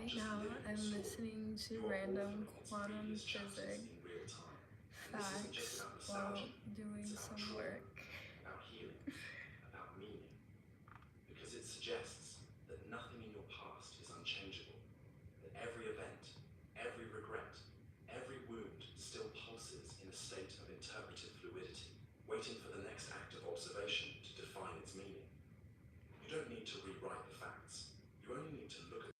Right now, I'm listening to random quantum physics facts while doing some work. About healing, about meaning, because it suggests that nothing in your past is unchangeable, that every event, every regret, every wound still pulses in a state of interpretive fluidity, waiting for the next act of observation to define its meaning. You don't need to rewrite the facts, you only need to look at them,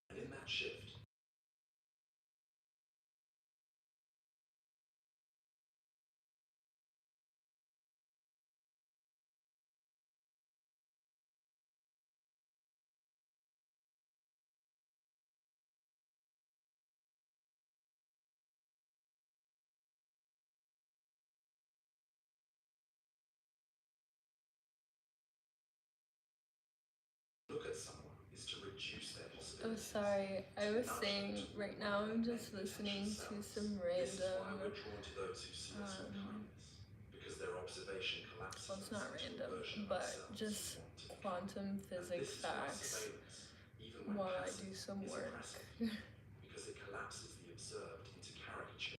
and in that shift, look at someone is to reduce their Oh, possibilities. sorry. I was saying right now I'm just listening to some This is why random, we're drawn to those who see us with kindness, because their observation collapses well, it's not us into a random, version of but ourselves just we want to become. quantum And physics this is why facts surveillance, even when while I passive, do some is work. impressive, because it collapses the observed into caricature.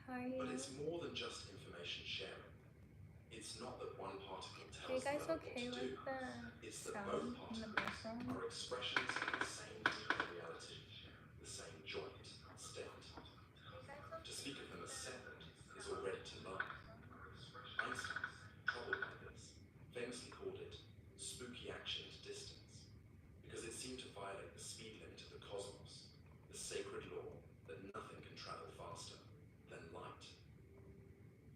How are you? But it's more than just information sharing. It's not that one particle Are you tells the guys other okay what to with do. the It's that both sound in the particles background? are expressions of the same deeper reality, the same joint state. To speak of them as separate is already to lie. Einstein, troubled by this, famously called it spooky action at distance, because it seemed to violate the speed limit of the cosmos, the sacred law that nothing can travel faster than light.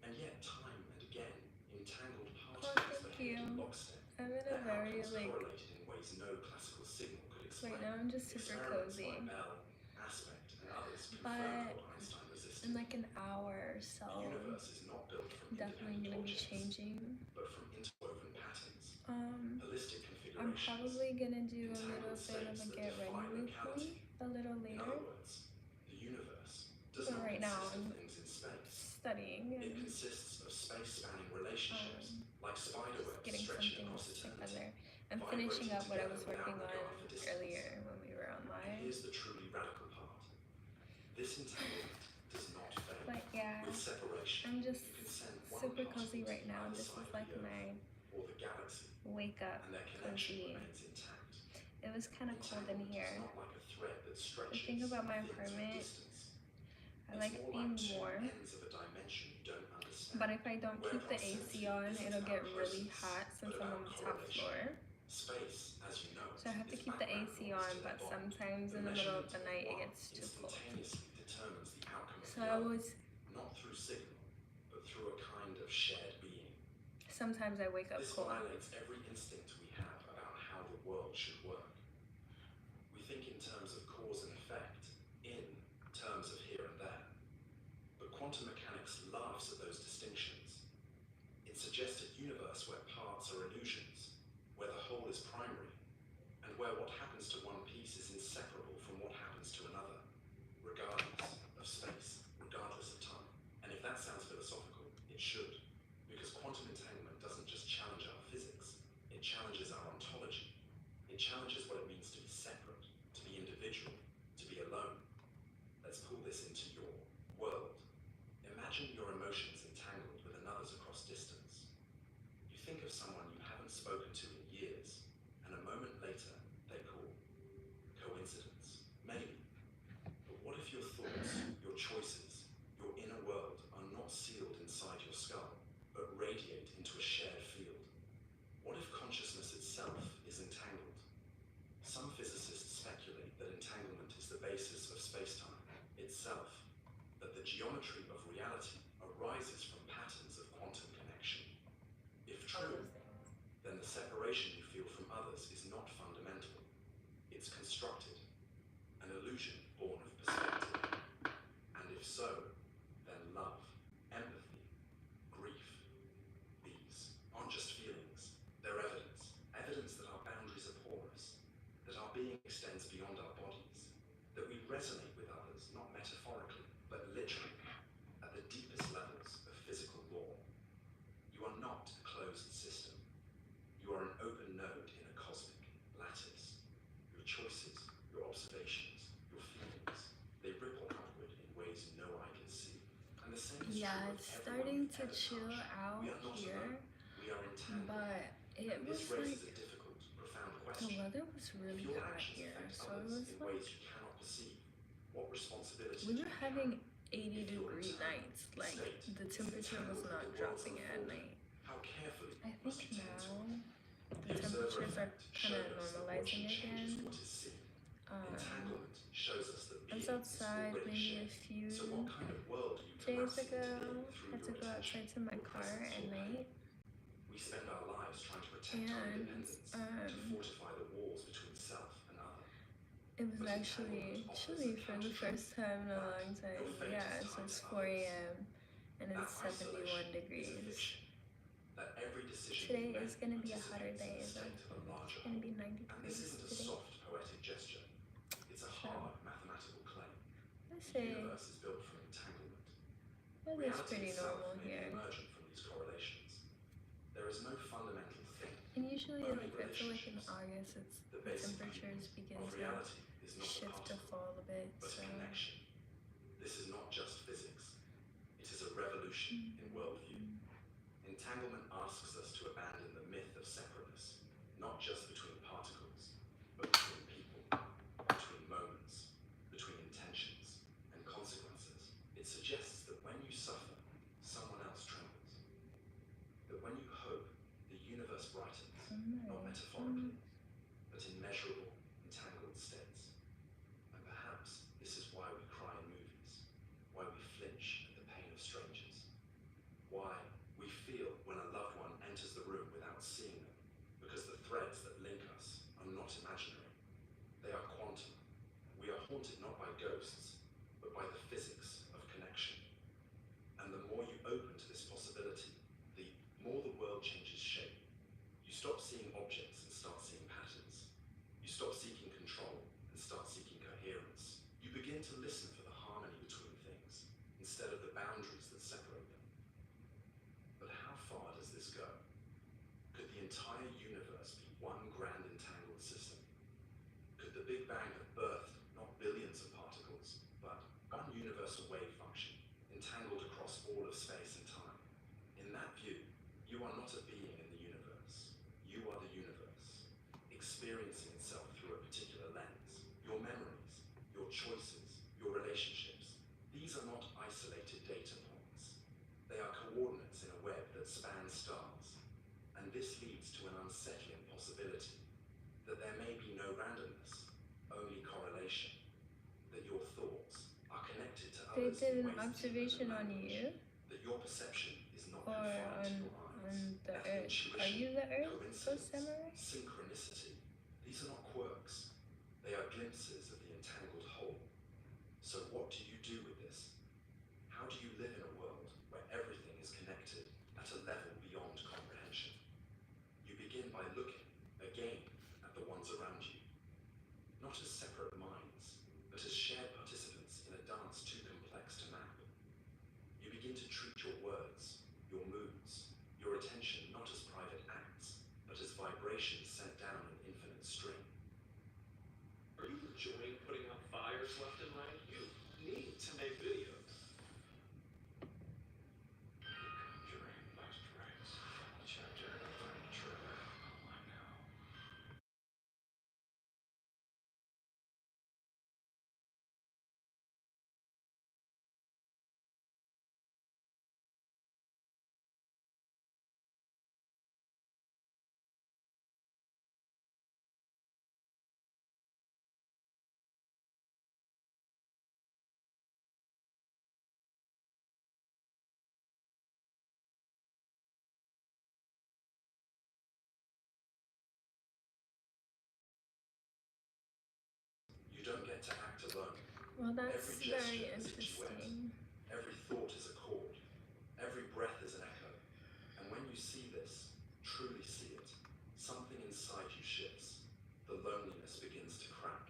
And yet, time and again, entangled particles thank behaved in you. lockstep. I'm in a Their very outcomes like correlated in ways no classical signal could explain. right now I'm just super Experiments cozy. like Bell, Aspect, and others confirmed But what Einstein resisted. in like an hour or so, The universe is not built from definitely independent gonna be objects, changing. but from interwoven patterns, holistic I'm configurations. probably gonna do a little entangled bit of states a that get defy ready with locality. me a little In later. other words, the universe does But not right now consist of I'm things in space. studying It and consists of space-spanning relationships, like spider webs getting stretching something across eternity. together. I'm finishing up what I was working on regard for distance. earlier when we were And online. here's the truly radical part. This entanglement does not fail. But yeah, With separation, I'm just you can send one super particle cozy to right now. either This side is of like the Earth my or the galaxy, wake up and their connection cozy. remains intact. It was kind of cold in Entanglement here. is not like a thread that The stretches thing about my things at apartment, distance. I like It's more being like two warm, ends of a dimension you don't understand. but if I don't Where keep the AC on, proximity it'll isn't get about really closeness, hot since but I'm about on the top correlation. floor. Space, as you know, So I have to is keep the background AC noise on, to but their bond. sometimes in the middle of the night it gets too cold. Instantaneously determines the outcome of So the I other, was, not through signal, but through a kind of shared being. sometimes I wake up This cold. violates every instinct we have about how the world should work. We think in terms of cause and effect, in terms of here and there. But quantum mechanics laughs at those distinctions. It suggests a universe where parts are illusions, where the whole is primary, and where what happens to one piece is inseparable from what happens to another, regardless of space, regardless of time. And if that sounds philosophical, it should, because quantum entanglement doesn't just challenge our physics, it challenges our ontology. It challenges what it means to be separate, to be individual, to be alone. Let's pull this into your world. Imagine your emotions entangled with another's across distance. You think of someone you haven't spoken to in years, and a moment later, they call. Coincidence? Maybe. But what if your thoughts, your choices, your inner world are not sealed inside your skull, but radiate into a shared field? What if consciousness itself is entangled? Some physicists speculate that entanglement is the basis of spacetime itself, that the geometry of reality arises from patterns of quantum connection. If true, then the separation you feel from others is not fundamental. It's constructed, an illusion born of perspective. And if so, then love, empathy, grief, these aren't just feelings, they're evidence. Evidence that our boundaries are porous, that our being extends beyond our bodies, that we resonate with others, not metaphorically, but literally, at the deepest levels of physical law. You are not a closed system. You are an open node in a cosmic lattice. Your choices, your observations, your feelings, they ripple outward in ways no eye can see. And the same is Yeah, true of it's everyone starting you've to ever chill touched. out We are not here, alone. We are entangled. but it And was this raises like, a difficult, profound the question. weather was If really your hot actions here, affect so it others was in like, ways you cannot perceive, what responsibility we do were you having carry? 80-degree nights, like the temperature was not dropping at night. How carefully I must think you tend to now it? the temperatures are effect kind of showed us that normalizing watching changes again. what is seen. Entanglement shows us that I was being is outside already maybe shared. a few So what kind of world are you days collapsing ago. into I through had to your go attention, outside to my your car presence, at your pain? night, We spend our lives trying to protect our and independence, to fortify the walls between self and other. it was actually chilly for the first time in a long time. Yeah, so it's 4 a.m. and it's 71 degrees. That every decision Today you is make going to be a participates hotter in day. the It's state of a larger going to be whole. 90 And this degrees isn't a today. soft poetic gesture. It's a hard mathematical claim. Let's The say universe is built from entanglement. weather's Reality pretty itself normal may be here. emergent from these correlations. There is no fundamental thing. And usually, Only like I feel like in relationships. August, The the basic temperatures begin of to reality is not a shift to particle, fall a bit. but So a connection. This is not just physics. It is Entanglement asks us to abandon the myth of separateness, not just between particles, but between people, between moments, between intentions and consequences. It suggests that when you suffer, someone else trembles. That when you hope, the universe brightens, not metaphorically, but in measurable, entangled states. And perhaps this is why we cry in movies, why we flinch at the pain of strangers, why we feel when a loved one enters the room without seeing them, because the threads that link us are not imaginary. They are quantum. We are haunted not by ghosts, but by the physics of connection. And the more you open to this possibility, the more the world changes shape. You stop seeing objects and start seeing patterns. You stop seeking control and start seeking coherence. You begin to listen for the harmony between things instead of the boundaries that separate them. But how far does this go? Could the entire universe be one grand entangled system? Could the Big Bang have birthed not billions of particles, but one universal wave function, entangled across all of space and time? In that view, you are not a being in the universe. You are the universe, experiencing itself through a particular lens. Your memories, your choices, your relationships, these are not isolated data points. They are coordinates in a web that spans stars. And this leads to an unsettling possibility that there may be no randomness, only correlation, that your thoughts are connected to They others did in an ways observation deeper on than you language, that your perception is not or confined to on your eyes. the That earth. Are intuition, you the earth, coincidence, samurai? synchronicity, these are not quirks. They are glimpses of the entangled whole. So what do you do with this? How do you live in a world where everything is connected at a level beyond comprehension? You begin by looking, again, at the ones around you, not as separate minds, but as shared participants in a dance too complex to map. You begin to treat your words, your moods, your attention not as private acts, but as vibrations sent down an infinite string. Are you enjoying putting out fires left and right? You need to make videos. Conjuring last rites, chapter furniture. Oh, I know. You don't get to act alone. Well, that's Every very gesture is a duet. interesting. Every thought is a chord. Every breath is an echo. And when you see this, truly see it, something inside you shifts. The loneliness begins to crack.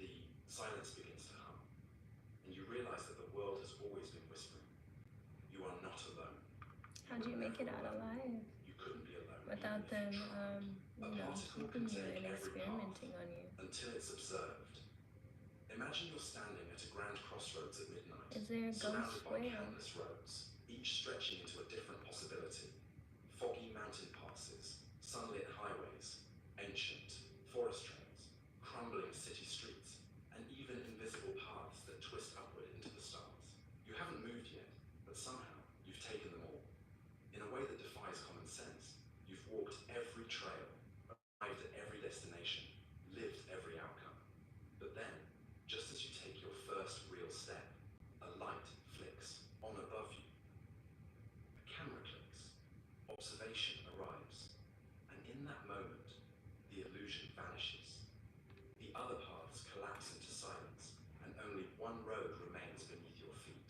The silence begins to hum. And you realize that the world has always been whispering. You are not alone. How do you make it out alive You couldn't be alone without even if them, you tried. keeping you and experimenting on you? Until it's observed. Imagine you're standing at a grand crossroads at midnight, Is there a surrounded ghost by whale? countless roads, each stretching into a different possibility. Foggy mountain passes, sunlit highways, ancient forest trails, crumbling city streets, and even invisible paths that twist upward into the stars. You haven't moved yet, but somehow you've taken them all. In a way that defies common sense, you've walked every trail, arrived at every destination, lived every outcome. But then, just as you take your first real step, a light flicks on above you. A camera clicks. Observation arrives. And in that moment, the illusion vanishes. The other paths collapse into silence, and only one road remains beneath your feet,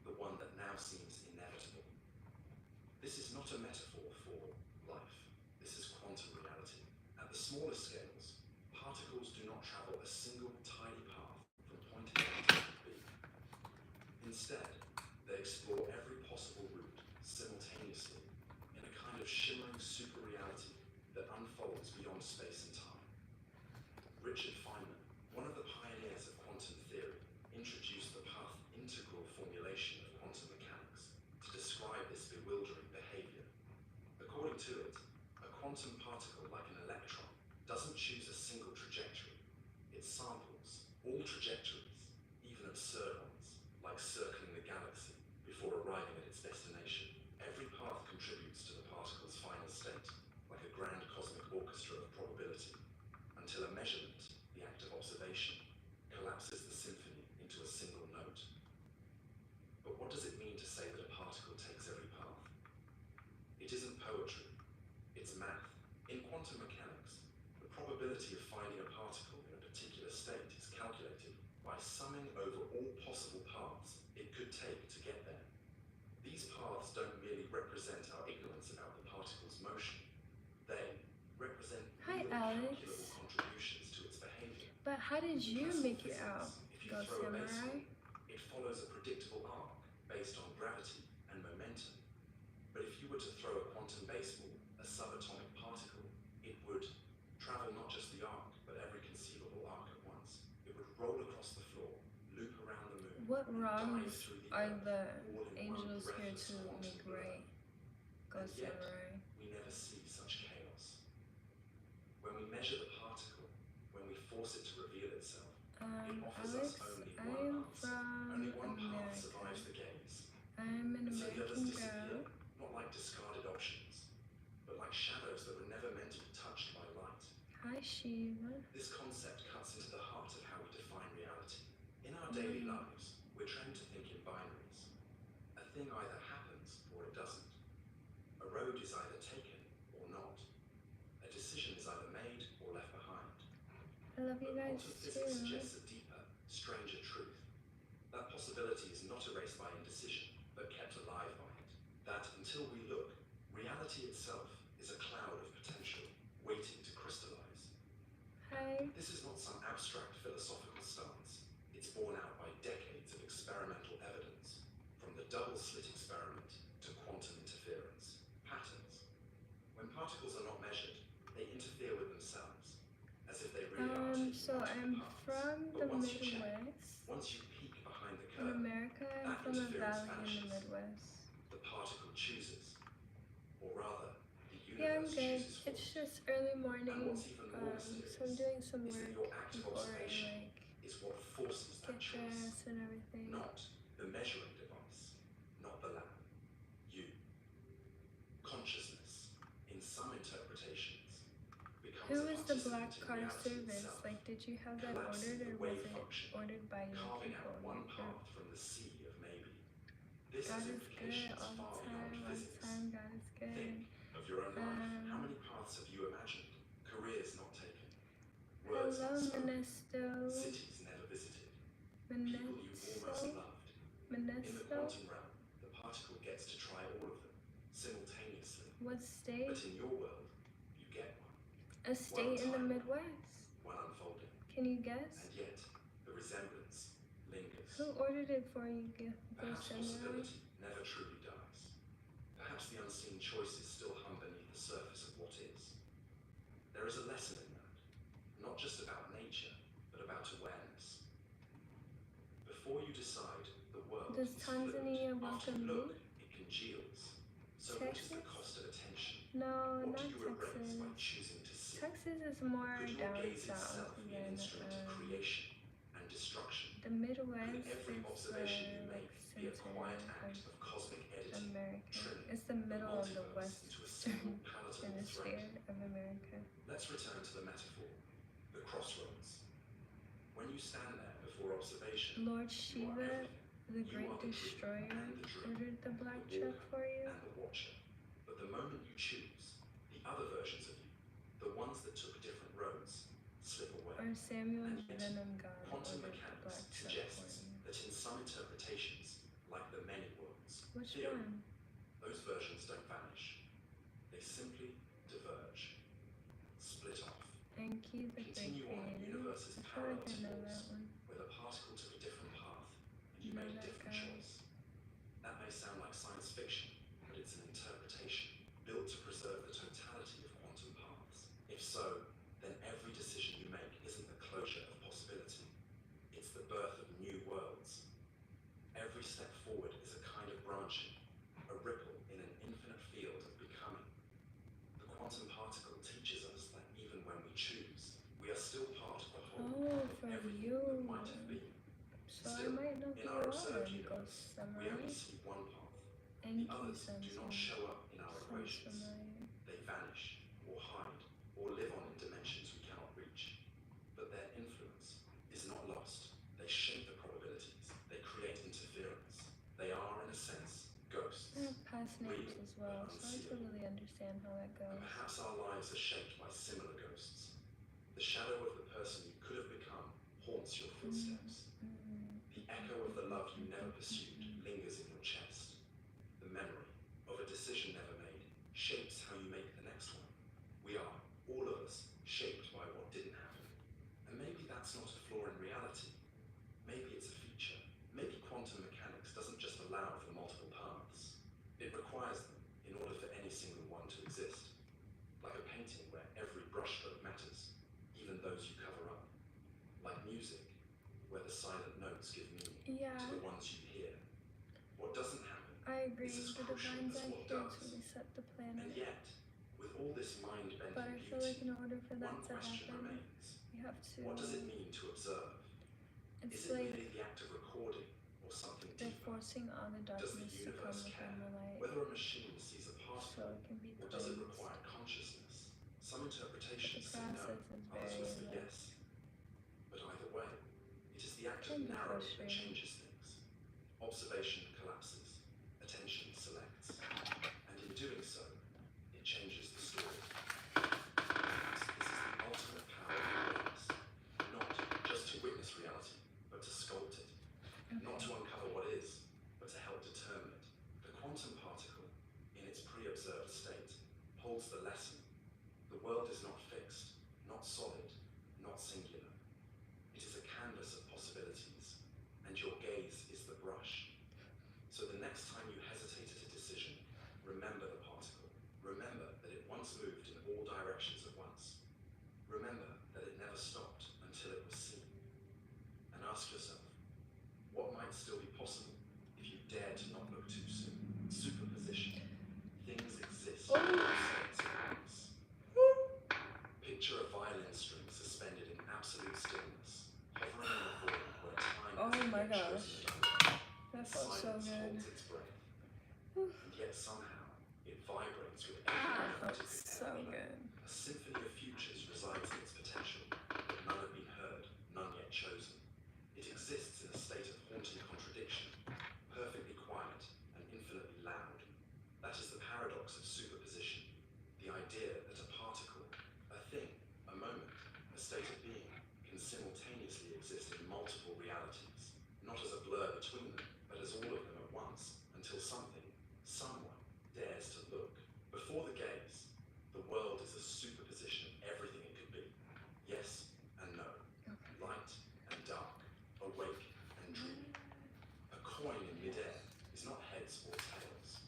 the one that now seems inevitable. This is not a metaphor for life. This is quantum reality. At the smallest scales, particles do not travel a single tiny path from point A to point B. Instead, they explore every possible route simultaneously in a kind of shimmering super-reality that unfolds beyond space and time. Richard Feynman, one of the pioneers of quantum theory, introduced the path-integral formulation of quantum mechanics to describe this bewildering behavior. According to it, a quantum particle like an electron doesn't choose a single trajectory. It samples all trajectories, even absurd ones, like circling the galaxy, before arriving at its destination. Every path contributes to the particle's final state, like a grand cosmic orchestra of probability, until a measurement, the act of observation, collapses the symphony into a single note. But what does it mean to say that a particle takes every path? It isn't poetry, it's math. In quantum mechanics, the probability of finding a particle in a particular state is calculated by summing over all possible paths it could take to get there. These paths don't merely represent our ignorance about the particle's motion. They represent Hi, real Alex. calculable contributions to its behavior. But how did you In make classical it out, physics, if you throw a AlCiMi? baseball, it follows a predictable arc based on gravity and momentum. But if you were to throw a quantum baseball, a subatomic particle, it would travel not just the arc, but every conceivable arc at once. It would roll across the floor, loop around the moon, What and dive wrongs through the are earth, the all in one angels here breathless to quantum make blur. right? And yet, AlCiMi. we never see such chaos. When we measure the particle, when we force it to reveal itself, it offers Alex, us only I one am answer. from Only one path America. survives the gaze. I'm an And so the others American disappear, girl. not like discarded options, but like shadows that were never meant to be touched by light. Hi, Shiva. This concept cuts into the heart of how we define reality. In our daily lives, we're trained to think in binaries. A thing either happens or it doesn't. A road is either taken or not. A decision is either made or left behind. I love you But guys quantum physics too. suggests a deeper, stranger truth. That possibility is not erased by indecision, but kept alive by it. That, until we look, reality itself is a cloud of potential, waiting to crystallize. Hi. This is not some abstract philosophical stance. It's borne out by decades of experimental evidence, from the double-slit experiment to quantum interference, patterns. When particles are not measured, they interfere with themselves, as if they really are taking So multiple I'm paths. from But the once you check, Midwest. once you peek behind the In curtain, America, I'm that from a interference valley in the vanishes. Midwest. The particle chooses, or rather, the Yeah, I'm universe good. chooses for It's you. just early And morning. what's even more mysterious So I'm doing some is that work your act of before I observation is what forces that get choice, dressed and everything. not the measuring device, not the lab. You. Consciousness, in some interpretations, becomes Who a is the participant black in car reality service? itself, Like, did you have that collapsing ordered, or the was wave it function, ordered by your carving people? out one Your path group? from the sea of maybe. This God has is good implications all the far time, beyond all the physics. time. God is good. Think of your own life. How many paths have you imagined? Careers not taken. Words Hello, not spoken. Monesto. Cities never visited. People you almost loved. In the Monesto? quantum realm, the particle gets to try all of them, simultaneously. What state? But in your world, you get one. A state in the Midwest. One unfolding. Can you guess? And yet, the resemblance lingers. Who ordered it for you, Perhaps Samurai? possibility never truly dies. Perhaps the unseen choices still hum beneath the surface of what is. There is a lesson in that, not just about nature, but about awareness. Before you decide, the world Does is fluid. Tanzania After welcome you look, me? it congeals. So what is the Texas? cost of attention? No, What not do you erase by Texas. choosing to see? Texas is more Could your down gaze south itself be an than instrument of creation and destruction? the Midwest. Could every Is observation you like make be a center quiet of act of cosmic editing, America. trimming It's the middle of the multiverse into a single palatable hemisphere thread? of America. Let's return to the metaphor, the crossroads. When you stand there before observation, Lord you are Shiva, everything. the You great are the dream destroyer, and the dream, ordered the black the truck walker for you. and the watcher. But the moment you choose, the other versions of you, the ones that took different roads, slip away. Or Samuel And yet, Venom God quantum ordered the black mechanics truck for suggests you. that in some interpretations, like the many worlds Which theory, one? those versions don't vanish. They simply diverge, split off, Enki the Great continue on in Creator. universes I feel parallel like I to know yours, that one. where the particle took a different path and you You know made a that different guy? choice. That may sound like science fiction, but it's an interpretation built to preserve the totality of quantum paths. If so, then every decision you make isn't the closure of possibility. It's the birth of new worlds. Every step forward is a kind of branching, a ripple in an infinite field of becoming. Still, might not be in our one observed because universe, we only samurai see one path. The Enki others do sensing not show up in our sounds equations. familiar. They vanish, or hide, or live on in dimensions we cannot reach. But their influence is not lost. They shape the probabilities. They create interference. They are, in a sense, ghosts. I have past names Real, as well, but so I totally understand how that And goes. perhaps our lives are shaped by similar ghosts. The shadow of the person you could have become haunts your footsteps. The echo of the love you never pursued lingers in your chest. The memory of a decision never made shapes how you make the next one. We are, all of us, shaped by what didn't happen. And maybe that's not a flaw in reality. Maybe it's a feature. Maybe quantum mechanics doesn't just allow for multiple paths. It requires them in order for any single one to exist. Like a painting where every brushstroke matters, even those you cover up. Like music, where the silent notes give meaning to the ones you hear. What doesn't happen I agree, is as the crucial divines as are what here does. to reset the And planet. yet, with all this mind-bending But I beauty, feel like in order for that one to question happen, remains. you have to. What does it mean to observe? It's Is it like merely the act of recording, or something they're deeper? forcing all the Does the darkness to come universe care within the light, whether a machine sees a so particle, it can be or does it cleansed. require consciousness? Some But the interpretations say no, process is others will say very yes. But either way, it is the act of can be narrowing that frustrating. changes things. Observation collapses, attention selects, and in doing so, it changes the story. Perhaps this is the ultimate power of awareness, not just to witness reality, but to sculpt it. Not to uncover what is, but to help determine it. The quantum particle, in its pre-observed state, holds the lesson. The world is not fixed, not solid, not singular. It is a canvas of possibilities, and your gaze is the brush. So the next time you hesitate at a decision, remember the particle. Remember that it once moved in all directions at once. Remember that it never stopped until it was seen. And ask yourself, what might still be possible if you dare to not look too soon? Superposition. Things exist in all states at once. Picture a violin string suspended in absolute stillness, hovering in a void where time Oh hasn't my yet gosh. chosen a number. That felt so Silence good. holds its breath, and yet somehow it vibrates with every That note felt it could so ever play. good. A symphony of futures resides in its potential, but none have been heard, none yet chosen. It exists in a state of haunting contradiction, perfectly quiet and infinitely loud. That is the paradox of superposition, the idea that a particle, a thing, a moment, a state of being, can simultaneously exist in multiple realities, not as a blur between them, but as all of them at once, until something, someone, dares to look. Before the gaze, the world is a superposition of everything it could be. Yes and no. Light and dark. Awake and dreaming. A coin in midair is not heads or tails.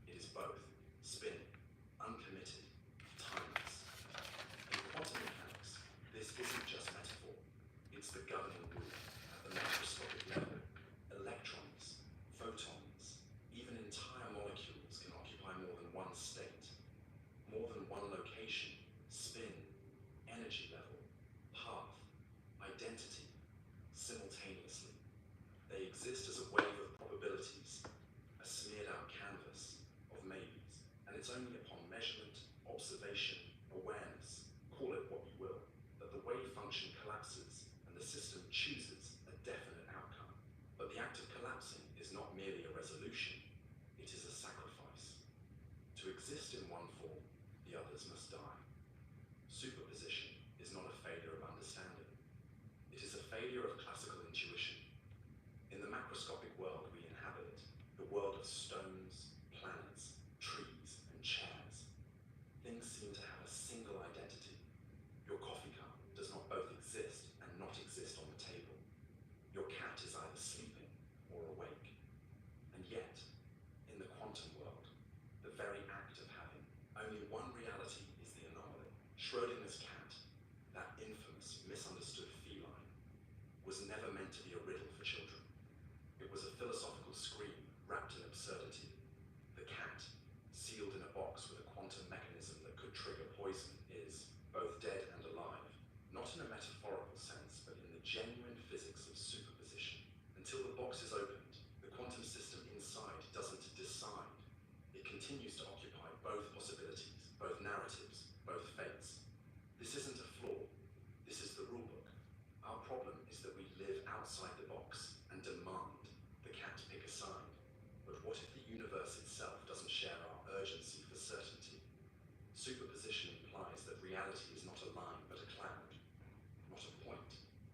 It is both. Spinning. Uncommitted. Timeless. In quantum mechanics, this isn't just metaphor. It's the governing rule. At the macroscopic level, electrons, photons, even entire molecules can occupy more than one state, more than one location, spin, energy level, path, identity, simultaneously. They exist as a wave of probabilities, a smeared out canvas of maybes, and it's only upon measurement, observation, awareness, call it what you will, that the wave function collapses and the system chooses a definite outcome. But the act of collapsing is not merely a resolution, it is a sacrifice. To exist in one form, the others must die. Superposition is not a failure of understanding. It is a failure of classical intuition. In the macroscopic world we inhabit, the world of stones, planets, trees, and chairs, things seem to have a single identity. Your coffee cup does not both exist and not exist on the table. Your cat is either sleeping or awake. And yet, in the quantum world, the very act of having only one reality is the anomaly. Schrödinger's cat, that infamous, misunderstood feline, was never meant to be a riddle for children. It was a philosophical scream wrapped in absurdity. The cat, sealed in a box with a quantum mechanism that could trigger poison, is both dead and alive, not in a metaphorical sense, but in the genuine physics of superposition. Until the What if the universe itself doesn't share our urgency for certainty? Superposition implies that reality is not a line but a cloud, not a point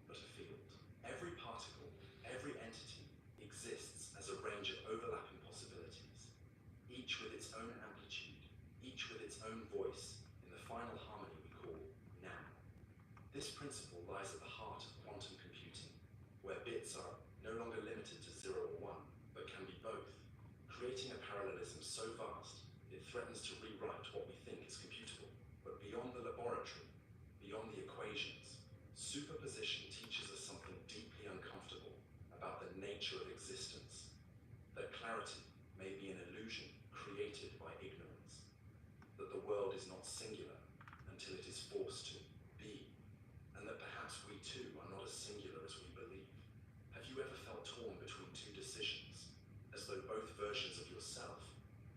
but a field. Every particle, every entity exists as a range of overlapping possibilities, each with its own amplitude, each with its own voice in the final harmony we call now. This principle lies at the heart of quantum computing, where bits are no longer limited to 0 or 1, but can be both, creating a parallelism so vast it threatens to rewrite what we think is computable. But beyond the laboratory, beyond the equations, superposition teaches us something deeply uncomfortable about the nature of existence, that clarity may be an illusion created by ignorance, that the world is not singular until it is forced to be, and that perhaps we too are not as singular as we believe. Have you ever felt torn between two decisions, as though both versions of yourself,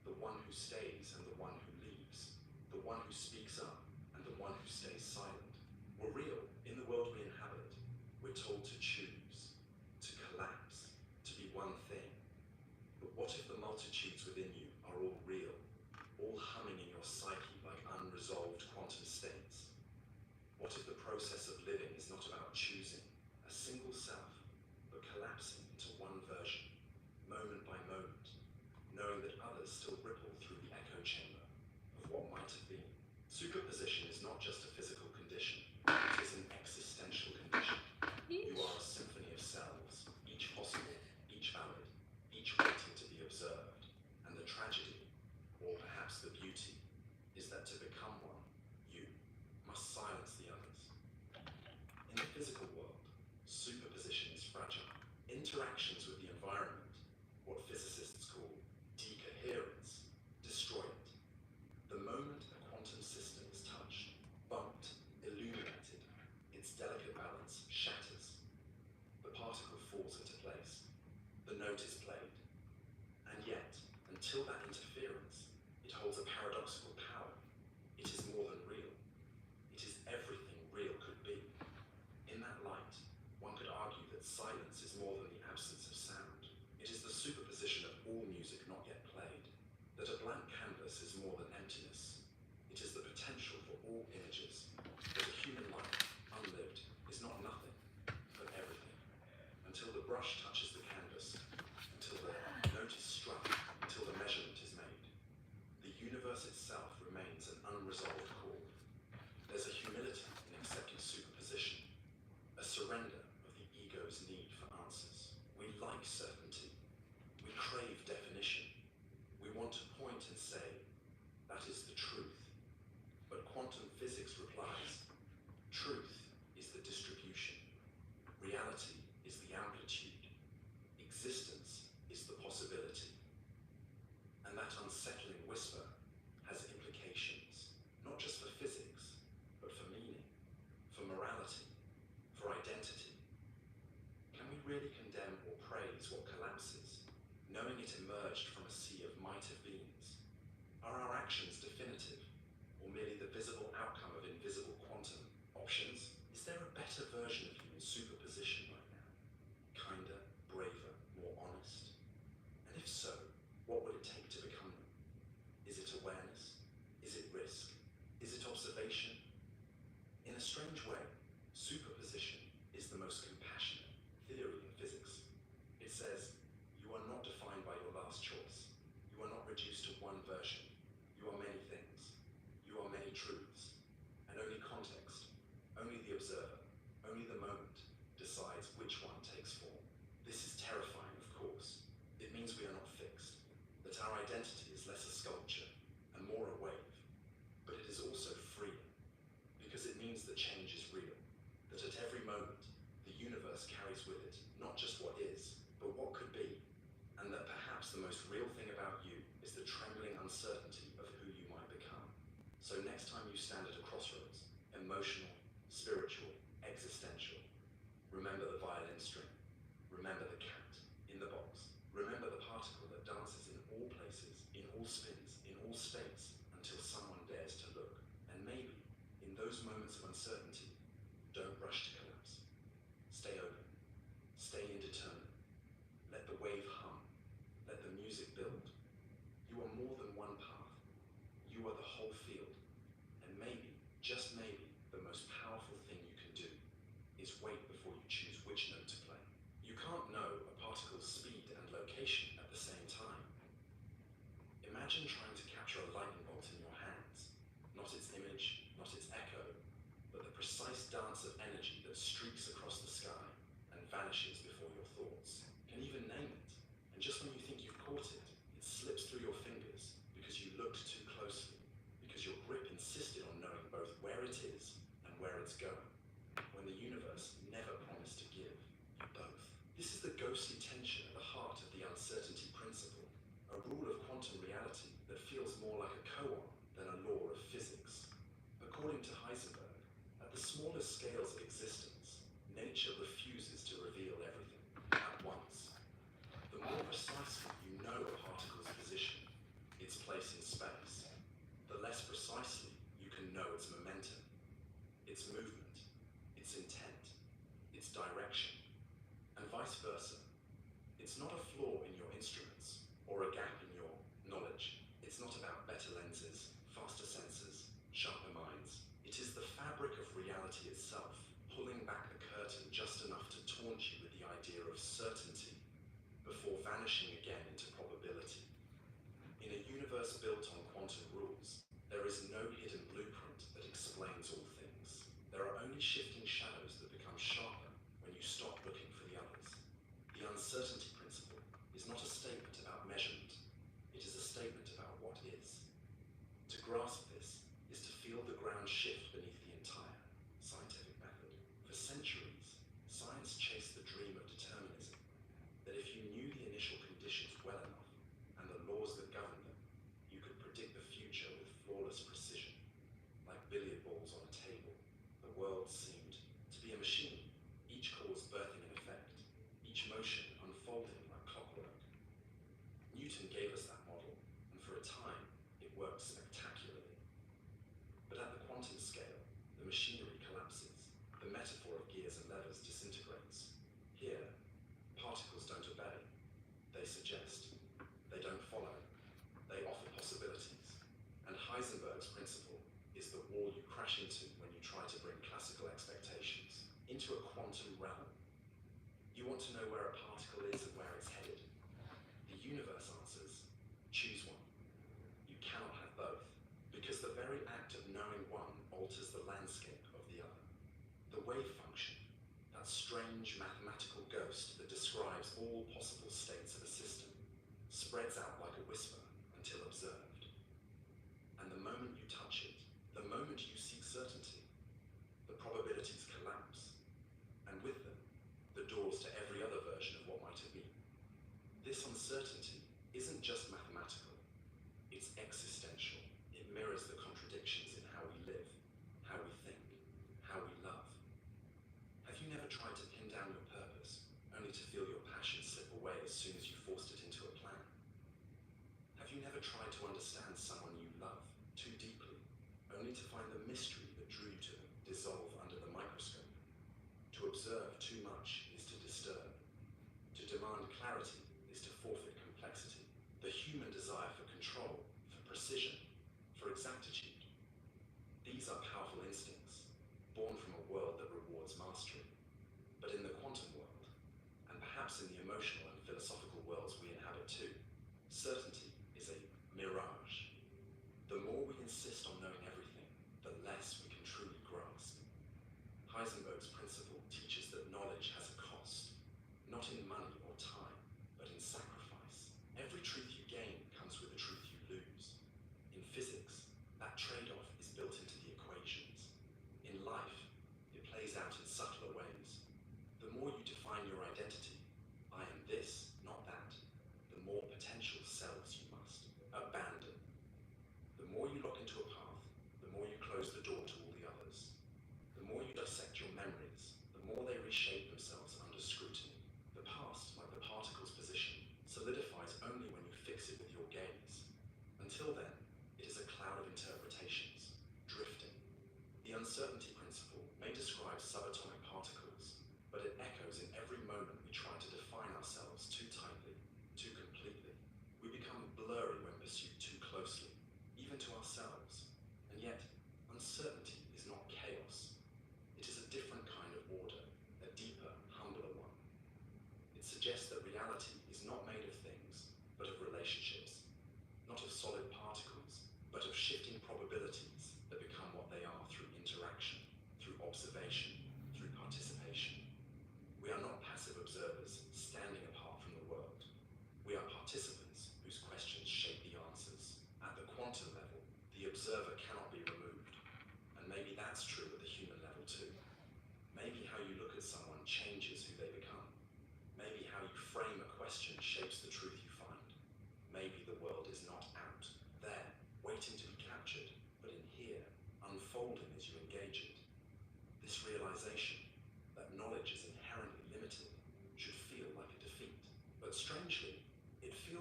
the one who stays and the one who leaves, the one who speaks up and the one who stays silent, were real in the world we inhabit? We're told to choose, to collapse, to be one thing. But what if the multitudes within you are all real, all humming in your psyche like unresolved quantum states? What if the process of living is not about choosing a single self, but collapsing into one version, moment by moment, knowing that others still ripple through the echo chamber of what might have been? Superposition is not just a physical condition, it is an existential condition. You are a symphony of selves, each possible, each valid, each waiting to be observed. And the tragedy, or perhaps the beauty, is that to become one, you must silence the others. In the physical world, superposition is fragile. Interactions with the environment, what physicists call decoherence, destroy it. The moment a quantum system is touched, bumped, illuminated, its delicate balance shatters. The particle falls into place. The note is played. And yet, until that interference, it holds a paradoxical power. It is more than real. It is everything real could be. In that light, one could argue that silence is more than the absence of sound. It is the superposition of all music not yet played, that a blank canvas is more than emptiness. It is the potential for all images, that a human life, unlived, is not nothing, but everything. Until the brush touches the canvas, until the note is struck, until the measurement is made, the universe itself remains an unresolved chord. There's a humility in accepting superposition, a surrender of the ego's need for answers. We like certainty. We crave definition. We want to point and say, that is the truth. But quantum physics replies, truth is the distribution. Reality is the amplitude. Existence is the possibility. And that unsettling whisper has implications, not just for physics, but for meaning, for morality, for identity. Can we really condemn or praise what collapses, knowing it emerged from a sea of might-have-beens? Are our actions definitive, or merely the visible outcome of invisible quantum options? Is there a better version of you in superposition right now? Kinder, braver, more honest? And if so, what would it take to become them? Is it awareness? Is it risk? Is it observation? In a strange way, superposition is the most compassionate theory in physics. It says, you are not defined by your last choice. You are not reduced to one version. You are many things. You are many truths. And only context, only the observer, only the moment decides which one takes form. This is terrifying, of course. It means we are not fixed, that our identity is less a sculpture and more a wave. But it is also freeing, because it means that change is real, that at every moment, the universe carries with it not just what is, but what could be, and that perhaps the most real thing about you is the trembling uncertainty of who you might become. So next time you stand at a crossroads, emotional, spiritual, existential, remember the violin string, remember the cat in the box, remember the particle that dances in all places, in all spins, in all states, until someone dares to look. And maybe, in those moments of uncertainty, don't rush to collapse. Stay open, stay indeterminate, let the wave hum, let the music build, location at the same time. Imagine trying to capture a lightning bolt in your hands, not its image, not its echo, but the precise dance of energy that streaks across the sky and vanishes before your thoughts. You can even name it, and just when you think you've caught it, it slips through your fingers because you looked too closely, because your grip insisted on knowing both where it is and where it's going, when the universe never promised to give you both. This is the ghostly tension at the heart of the uncertainty principle, a rule of quantum reality that feels more like a koan than a law of physics. According to Heisenberg, at the smallest scales of existence, nature refuses to reveal everything at once. The more precisely you know a particle's position, its place in space, the less precisely you can know its momentum, its movement, its intent, its direction, and vice versa. It's not a flaw in your instruments or a gap in your knowledge. It's not about better lenses, faster sensors, sharper minds. It is the fabric of reality itself, pulling back the curtain just enough to taunt you with the idea of certainty before vanishing again into probability. In a universe built on quantum rules, there is no hidden blueprint that explains all things. There are only shifting shadows that become sharper when you stop looking for the others. The uncertainty principle is not a statement about measurement, it is a statement about what is. To grasp this is to feel the ground shift beneath the entire scientific method. For centuries, science chased the dream of determinism, that if you knew the initial conditions well enough and the laws that govern them, you could predict the future with flawless precision. Like billiard balls on a table, the world seemed to be a machine, each cause birthing an effect, each motion unfolding like clockwork. Newton gave us that model, and for a time, it worked spectacularly. But at the quantum scale, the machinery collapses, the metaphor of gears and levers disintegrates. Here, particles don't obey, they suggest, they don't follow, they offer possibilities. And Heisenberg's principle is the wall you crash into when you try to bring classical expectations into a quantum realm. You want to know where a particle is and where it's headed. The universe answers, choose one. You cannot have both, because the very act of knowing one alters the landscape of the other. The wave function, that strange mathematical ghost that describes all possible states of a system, spreads out like a whisper until observed. And the moment you touch it, the moment you seek certainty, the probabilities collapse, and with them, the doors to every other version of what might have been. This uncertainty isn't just mathematical, it's existential. It mirrors the contradictions in how we live, how we think, how we love. Have you never tried to pin down your purpose, only to feel your passion slip away as soon as you forced it into a plan? Have you never tried to understand someone you love too deeply, only to find the mystery that drew you to them dissolve under the microscope? To observe too much is to disturb. To demand clarity is to forfeit complexity. The human desire for control, for precision, for exactitude. These are powerful instincts, born from a world that rewards mastery. But in the quantum world, and perhaps in the emotional and philosophical worlds we inhabit too, certainty is a mirage. The more we insist on knowing everything, the less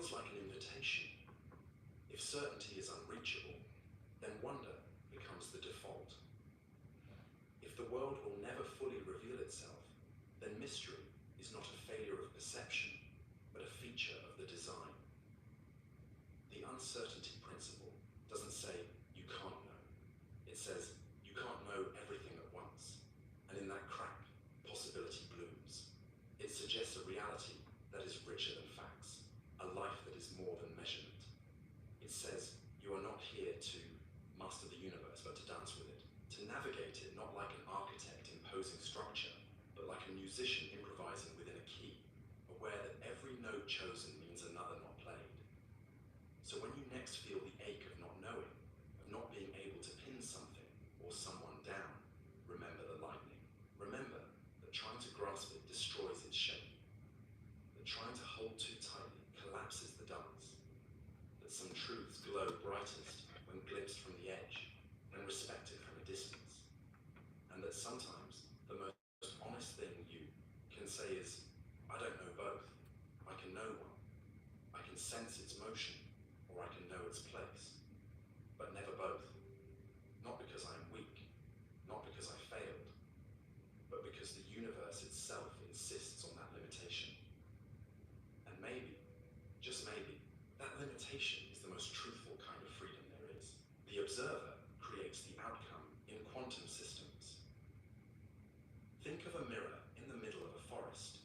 feels like an invitation. If certainty is unreachable, then wonder becomes the default. If the world will never fully reveal itself, then mystery is not a failure of perception, but a feature of the design. The uncertainty principle doesn't say you can't know. It says you can't know everything at once. And in that crack, possibility blooms. It suggests a reality that is richer than facts, a life that is more than measurement. It says you are not here to master the universe, but to dance with it, to navigate it not like an architect imposing structure, but like a musician improvising within a key, aware that every note chosen means another not played. So when you next feel the ache of not knowing, of not being able to pin something or someone down, remember the lightning. Remember that trying to grasp it destroys its shape, that trying to hold too tightly collapses the dance, that some truths glow brightest when glimpsed from the edge, when respected from a distance, and that sometimes the most honest thing you can say is, I don't know both. I can know one. I can sense its motion, or I can know its place, but never both. Not because I am weak, not because I failed, but because the universe itself insists on that limitation. And maybe, just maybe, that limitation is the most truthful kind of freedom there is. The observer creates the outcome in quantum systems. Think of a mirror in the middle of a forest,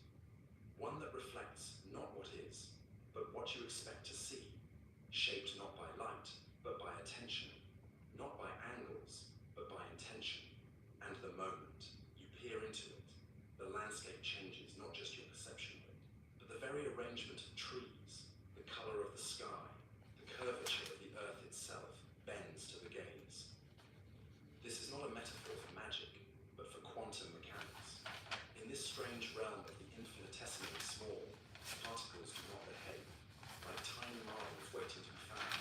one that reflects not what is, but what you expect to see, shaped not by light, but by attention, not by angles, but by intention. And the moment you peer into it, the landscape changes, not just your perception of it, but the very arrangement of trees, the color of the sky, the curvature of the earth itself bends to the gaze. This is not a metaphor for magic, but for quantum mechanics. In this strange realm of the infinitesimally small, particles do not behave like tiny marbles waiting to be found.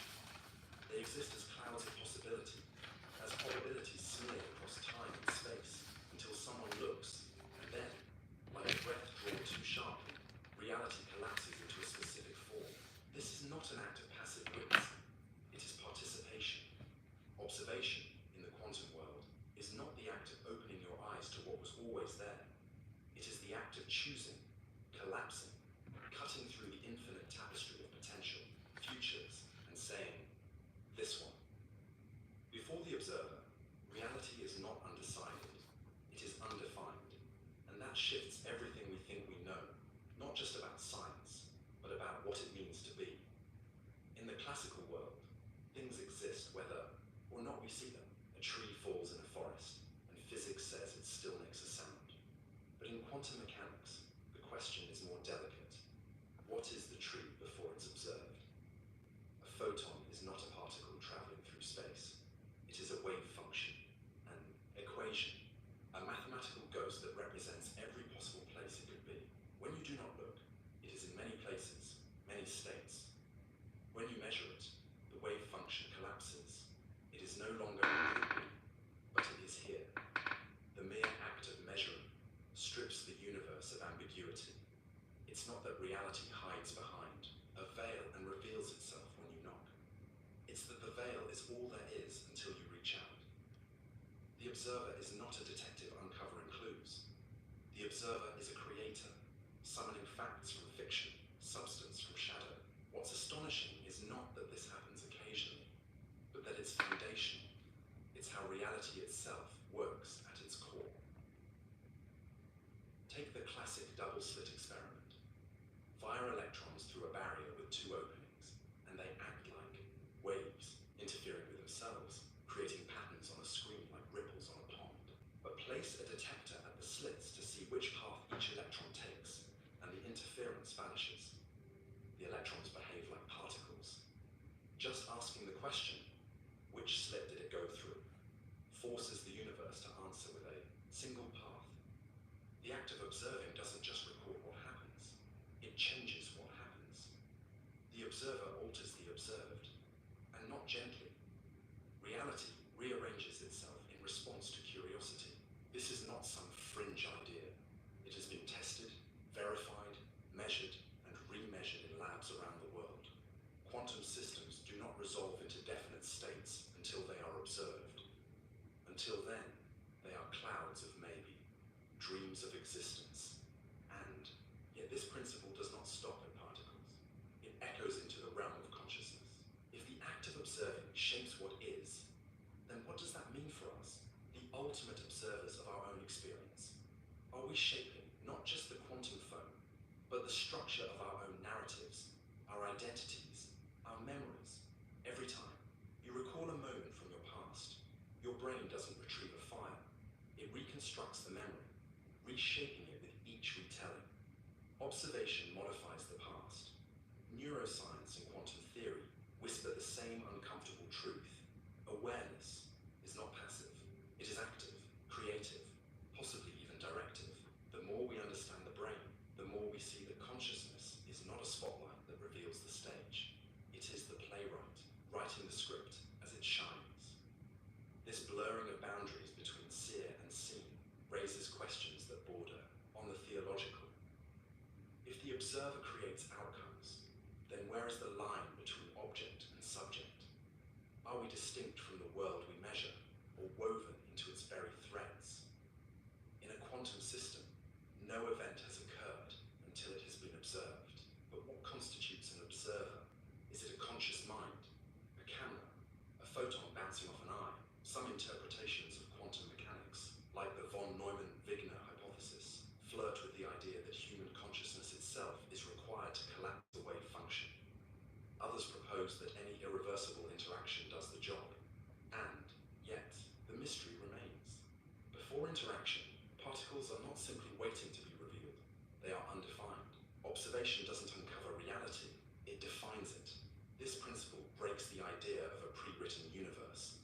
They exist as clouds of possibility, as probabilities smeared across time and space, until someone looks, and then, like a breath drawn too sharply, reality collapses into a specific form. This is not an act of passive witness. It is participation. Observation, in the quantum world, is not the act of opening your eyes to what was always there. It is the act of choosing, collapsing, cutting through the infinite tapestry of potential, futures, and saying, this one. Before the observer, reality is not undecided. It is undefined. And that shifts everything we think we know, not just about science, but about what it means to be. In the classical world, things exist whether or not we see them. A tree falls in a forest, and physics says it still makes a sound. But in quantum mechanics, the question is more delicate. What is the tree before it's observed? A photon is not a particle traveling through space. It is a wave function, an equation, a mathematical ghost that represents every possible place it could be. When you do not look, it is in many places, many states. When you measure it, the wave function collapses. It is no longer completely, but it is here. The mere act of measuring strips the universe of ambiguity. It's not that reality hides behind a veil and reveals itself when you knock. It's that the veil is all there is until you reach out. The observer is not a detective uncovering clues. The observer is a creator, summoning facts from fiction, substance from shadow. What's astonishing is not that this happens occasionally, but that it's foundational. It's how reality itself works at its core. Take the classic double-slit experiment. Fire electrons through a barrier with two openings, and they act like waves, interfering with themselves, creating patterns on a screen like ripples on a pond. But place a detector at the slits to see which path each electron takes, and the interference vanishes. The electrons behave like particles. Just asking the question, which slit did it go through, forces the universe to answer with a single path. The act of observing doesn't just record what happens, it changes what happens. The observer alters the observed, and not gently. Reality rearranges itself in response to curiosity. This is not some fringe idea. It has been tested, verified, measured, and remeasured in labs around the world. Quantum systems do not resolve into definite states until they are observed. Until then, they are clouds of maybe, dreams of existence. And yet this principle does not stop at particles. It echoes into the realm of consciousness. If the act of observing shapes what is, then what does that mean for us, the ultimate observers of our own experience? Are we shaping not just the quantum foam, but the structure of our own narratives, our identities, our memories? Every time you recall a moment from your past, your brain doesn't retrieve a file. It reconstructs the memory, reshaping it with each retelling. Observation modifies the past. Neuroscience and quantum theory whisper the same uncomfortable truth. Awareness is not passive. It is active, creative, possibly even directive. The more we understand the brain, the more we see that consciousness is not a spotlight that reveals the stage. It is the playwright, writing the script as it shines. This blurring of boundaries between seer and seen raises questions that border on the theological. If the observer creates outcomes, then where is the line between object and subject? Are we distinct from the world we measure, or woven into its very threads? In a quantum system, no event has occurred until it has been observed. But what constitutes an observer? Is it a conscious mind, a camera, a photon bouncing off an eye? Some interpretations of quantum mechanics, like the von Neumann-Wigner hypothesis, flirt with the idea that human consciousness itself is required to collapse away function. Others propose that any irreversible interaction does the job. And yet, the mystery remains. Before interaction, particles are not simply waiting to be revealed. They are undefined. Observation doesn't uncover reality, it defines it. This principle breaks the idea of a pre-written universe.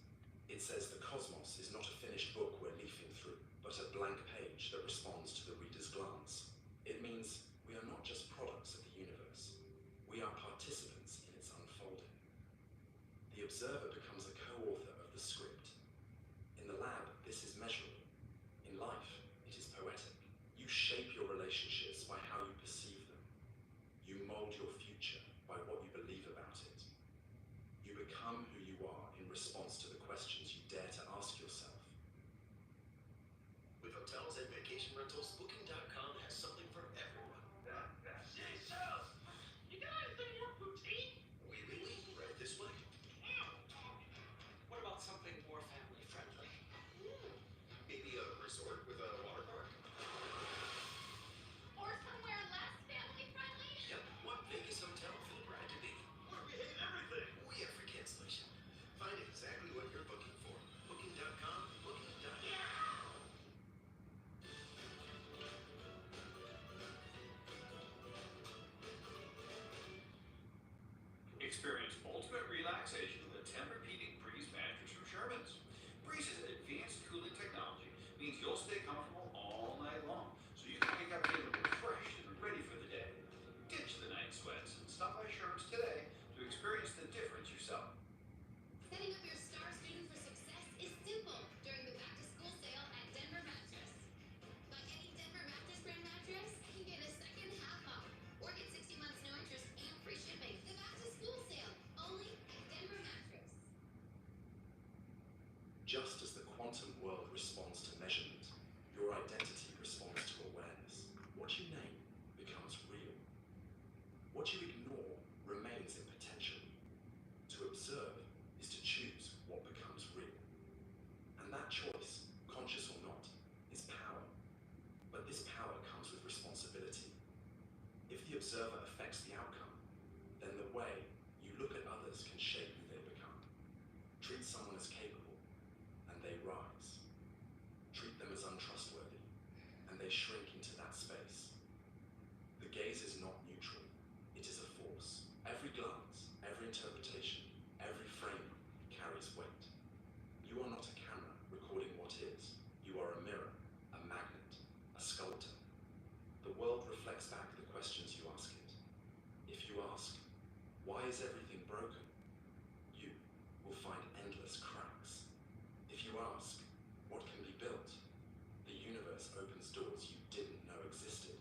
It says the cosmos is not a finished book we're leafing through, but a blank page that responds to the reader's glance. It means we are not just products of the universe. We are participants in its unfolding. The observer becomes a co-author of the script. In the lab, this is measurable. In life, it is poetic. You shape your relationships by how you perceive them. You mold your future by what you believe about it. You become who you are in response to the questions you dare to ask yourself. With hotels and vacation rentals, Booking.com has something for everyone. Jesus! You got anything more poutine? Oui, right this way. What about something more family friendly? Maybe a resort with a water park? Or somewhere less family friendly? Yep, one Vegas hotel for the bride to be. Where we hate everything. We have for cancellation. Find exactly what you're looking for. Booking.com, Booking.com. Experience ultimate relaxation with a Tempur-Pedic Breeze mattress from Sherman's. Breeze's advanced cooling technology means you'll stay comfortable all night long, so you can wake up feeling refreshed and ready for the day. Ditch the night sweats and stop by Sherman's today to experience the difference yourself. Setting up your star student for success is simple during the back-to-school sale at Denver Mattress. Buy any Denver Mattress brand mattress and get a second half off, or get 60 months no interest and free shipping. The back-to-school sale, only at Denver Mattress. Just as the quantum world responds to measurement, your identity responds to awareness. What you name becomes real. What you ignore remains in potential. To observe is to choose what becomes real. And that choice, conscious or not, is power. But this power comes with responsibility. If the observer affects the outcome, then the way you look at others can shape who they become. Treat someone as capable, and they rise. Treat them as untrustworthy, and they shrink into that space. The gaze is not neutral, it is a force. Every glance, every interpretation, every framing carries weight. You are not a camera recording what is. You are a mirror, a magnet, a sculptor. The world reflects back the questions you ask it. If you ask, why is everything broken? You will find endless cracks. If you ask, what can be built? The universe opens doors you didn't know existed.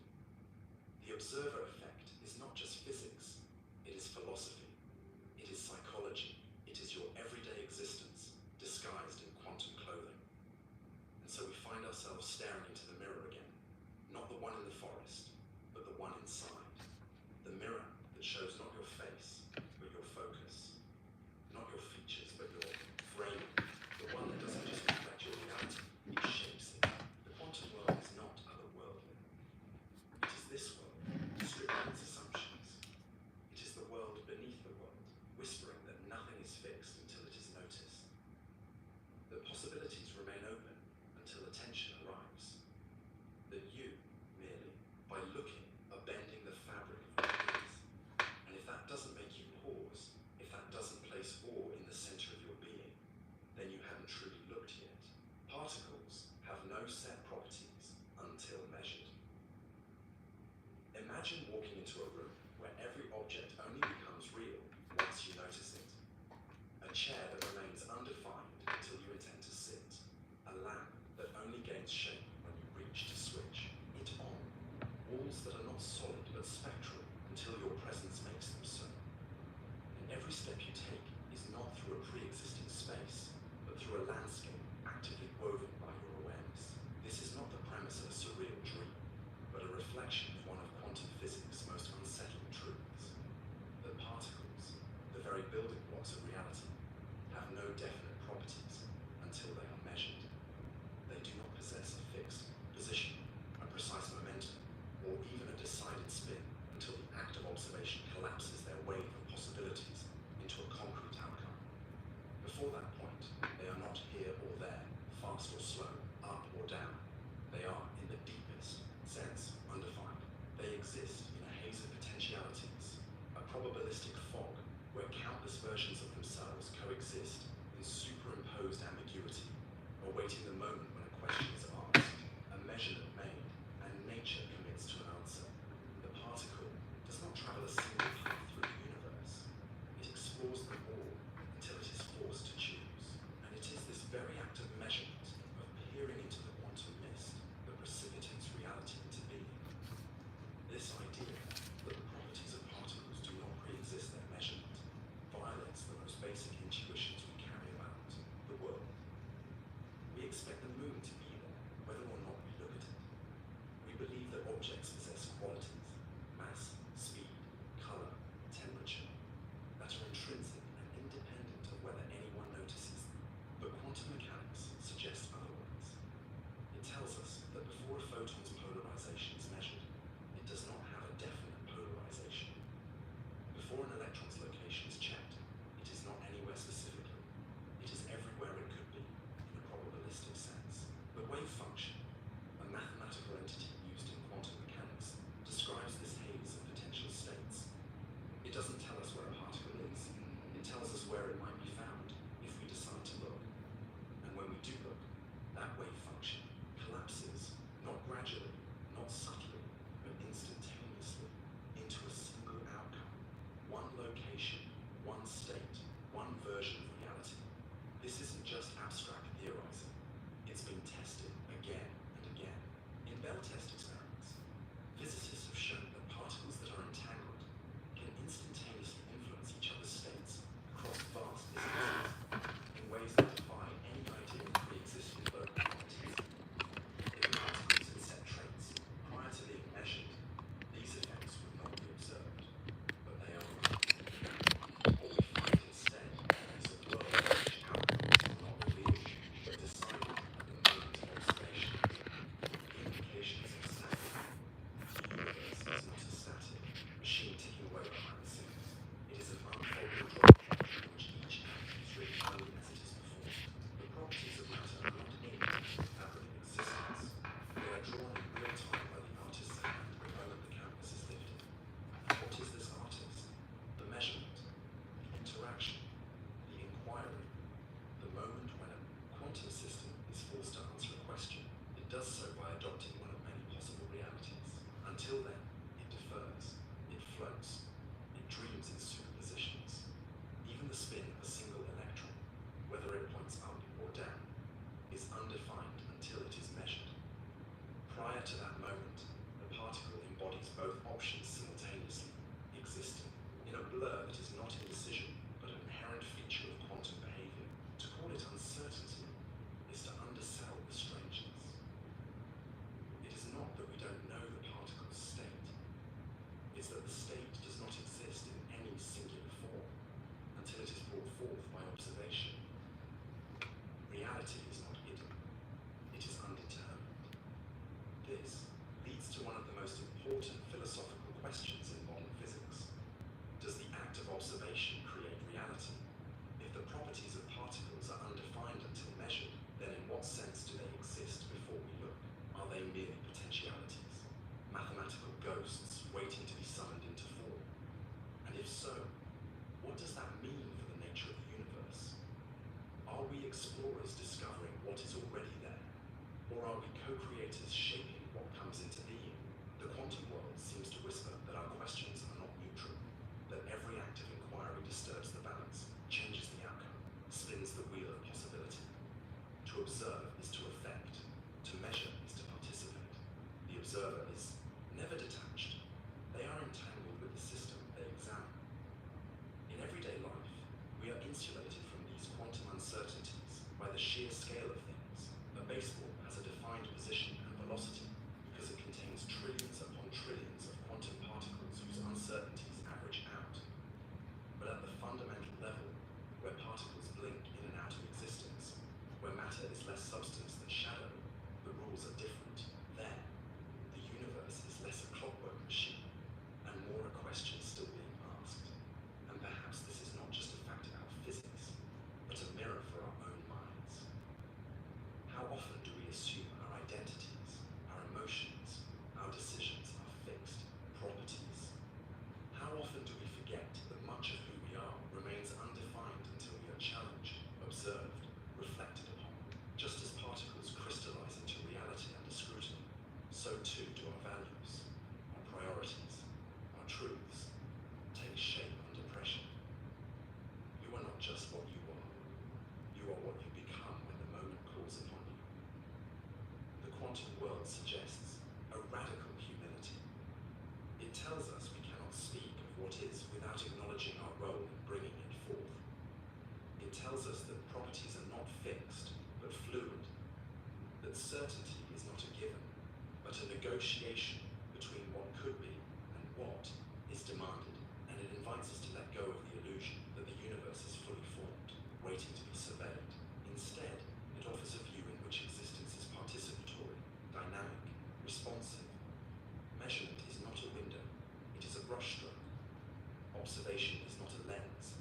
The observer effect is not just physics, it is philosophy. products of reality have no definite properties until they are measured. They do not possess a fixed position, a precise momentum, or even a decided spin until the act of observation collapses their wave of possibilities into a concrete outcome. Before that point, they are not here or there, fast or slow, up or down. They are, in the deepest sense, undefined. They exist in a haze of potentialities, a probabilistic fog where countless versions of themselves coexist in superimposed ambiguity, awaiting the moment when a question is asked, a measurement made, and nature commits to an answer. The particle does not travel a single path through the universe. It explores them all until it is forced to choose. And it is this very act of measurement, of peering into the quantum mist, that precipitates reality into being. This idea that the properties of particles do not pre-exist their measurement violates the most basic intuitions we carry about the world. We expect the moon to be there, whether or not we look at it. We believe that objects possess qualities, mass, speed, color, temperature, that are intrinsic and independent of whether anyone notices them. But quantum mechanics suggests otherwise. It tells us that before a photon's polarization is measured, it does not have a definite polarization. Before an electron's location is checked, it is not anywhere specifically. It is everywhere it could be, in a probabilistic sense. The wave function, a mathematical entity used in quantum mechanics, describes this haze of potential states. It doesn't tell us where a particle is. It tells us where it might be found if we decide to look. And when we do look, that wave function collapses, not gradually, not subtly, but instantaneously, into a single outcome. One location, one state, one version of reality. This isn't just abstract theorizing. It's been tested again and again. In Bell test experiments, physicists have shown that particles that are entangled can instantaneously influence each other's states across vast distances in ways that defy any idea of pre-existing local quantities. If particles had set traits prior to being measured, these effects would not be observed, but they are. What we find instead is a world in which outcomes are not revealed, but decided at the moment of observation. The implications are static. The universe is not a static machine ticking away behind the scenes. It is an unfolding drop in which each act is written only as it is performed. The properties of matter are not in the fabric of existence. They are drawn in real time by the artist's hand the moment the canvas is lifted. What is this artist? The measurement, the interaction, the inquiry, the moment when a quantum system is forced to answer a question. It does so by adopting one of many possible realities. Until then, it defers, it floats, it dreams in superpositions. Even the spin of a single electron, whether it points up or down, is undefined until it is measured. Prior to that moment, the particle embodies both options simultaneously, existing in a blur that is not indecision, but an inherent feature of quantum behavior. To call it uncertainty is to undersell the strangeness. It is not that we don't know the particle's state. It's that the state does not exist in any singular form until it is brought forth by observation. Reality is not hidden. It is undetermined. This leads to one of the most important philosophical questions in modern physics. Does the act of observation create reality? If the properties of particles are undefined until measured, then in what sense do they exist before we look? Are they merely potentialities, mathematical ghosts waiting to be summoned into form? And if so, what does that mean for the nature of the universe? Are we explorers discovering what is already there? Or are we co-creators shaping what comes into being? The quantum world seems to whisper that our questions are not neutral, that every act of inquiry disturbs the balance, changes the outcome, spins the wheel of possibility. To observe is to affect, to measure is to participate. The observer is never detached. They are entangled with the system they examine. In everyday life, we are insulated from these quantum uncertainties by the sheer scale of things. A baseball has a defined position and velocity because it contains trillions upon trillions of quantum particles whose uncertainties average out. But at the fundamental level, where particles blink in and out of existence, where matter is less substance than shadow, the rules are different. There, the universe is less a clockwork machine, and more a question still being asked. And perhaps this is not just a fact about physics, but a mirror for our own minds. How often do we assume our identities, our emotions, our decisions are fixed properties? How often do we forget that much of who we are remains undefined until we are challenged, observed, reflected upon? Just as particles crystallize into reality under scrutiny, so too do our values, our priorities, our truths take shape under pressure. You are not just what you are what you become when the moment calls upon you. The quantum world suggests a radical humility. It tells us we cannot speak of what is without acknowledging our role in bringing it forth. It tells us that properties are not fixed, but fluid, that certainty is not a given, but a negotiation between what could be and what is demanded, and it invites us to let go of the illusion that the universe is fully formed, waiting to be surveyed. Instead, it offers a view in which existence is participatory, dynamic, responsive. Measurement is not a window, it is a brushstroke. Observation is not a lens,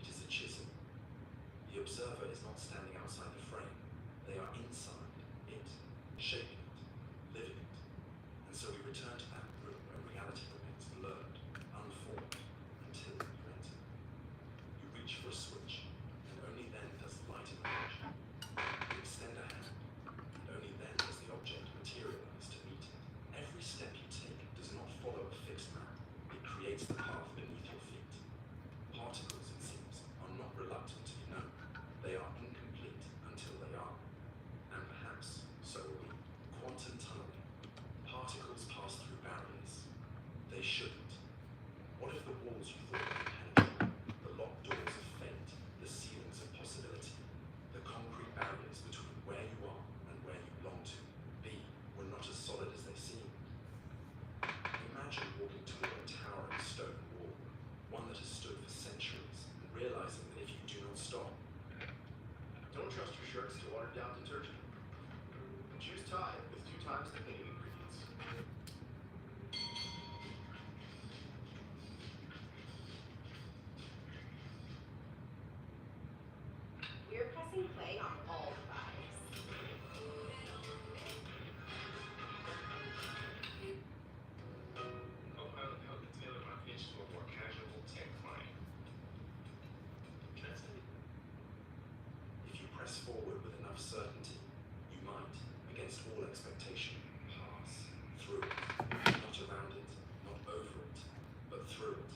it is a chisel. The observer is not standing outside the frame, they are inside it, shaping it, living it. And so we return to that room where reality remains blurred, unformed, until you enter. You reach for a switch, and only then does the light emerge. You extend a hand, and only then does the object materialize to meet it. Every step you take does not follow a fixed map, it creates the path beneath your feet. Particles, it seems, are not reluctant to be known. They are incomplete until they are. And perhaps so are we. Quantum tunneling. Particles pass through barriers. They shouldn't. What if the walls you thought were impenetrable, the locked doors of fate, the ceilings of possibility, the concrete barriers between where you are and where you belong to be, were not as solid as they seemed? Imagine walking toward a towering stone wall, one that has stood for centuries, and realizing that if you do not stop, Don't trust your shirts to watered down detergent. Choose Tide with 2 times the cleaning ingredients. We're pressing play on all the vibes. Copilot helped me tailor my pitch to a more casual tech client. Can I say? if you press forward with enough certainty, you might, against all expectation, pass through it. Not around it, not over it, but through it.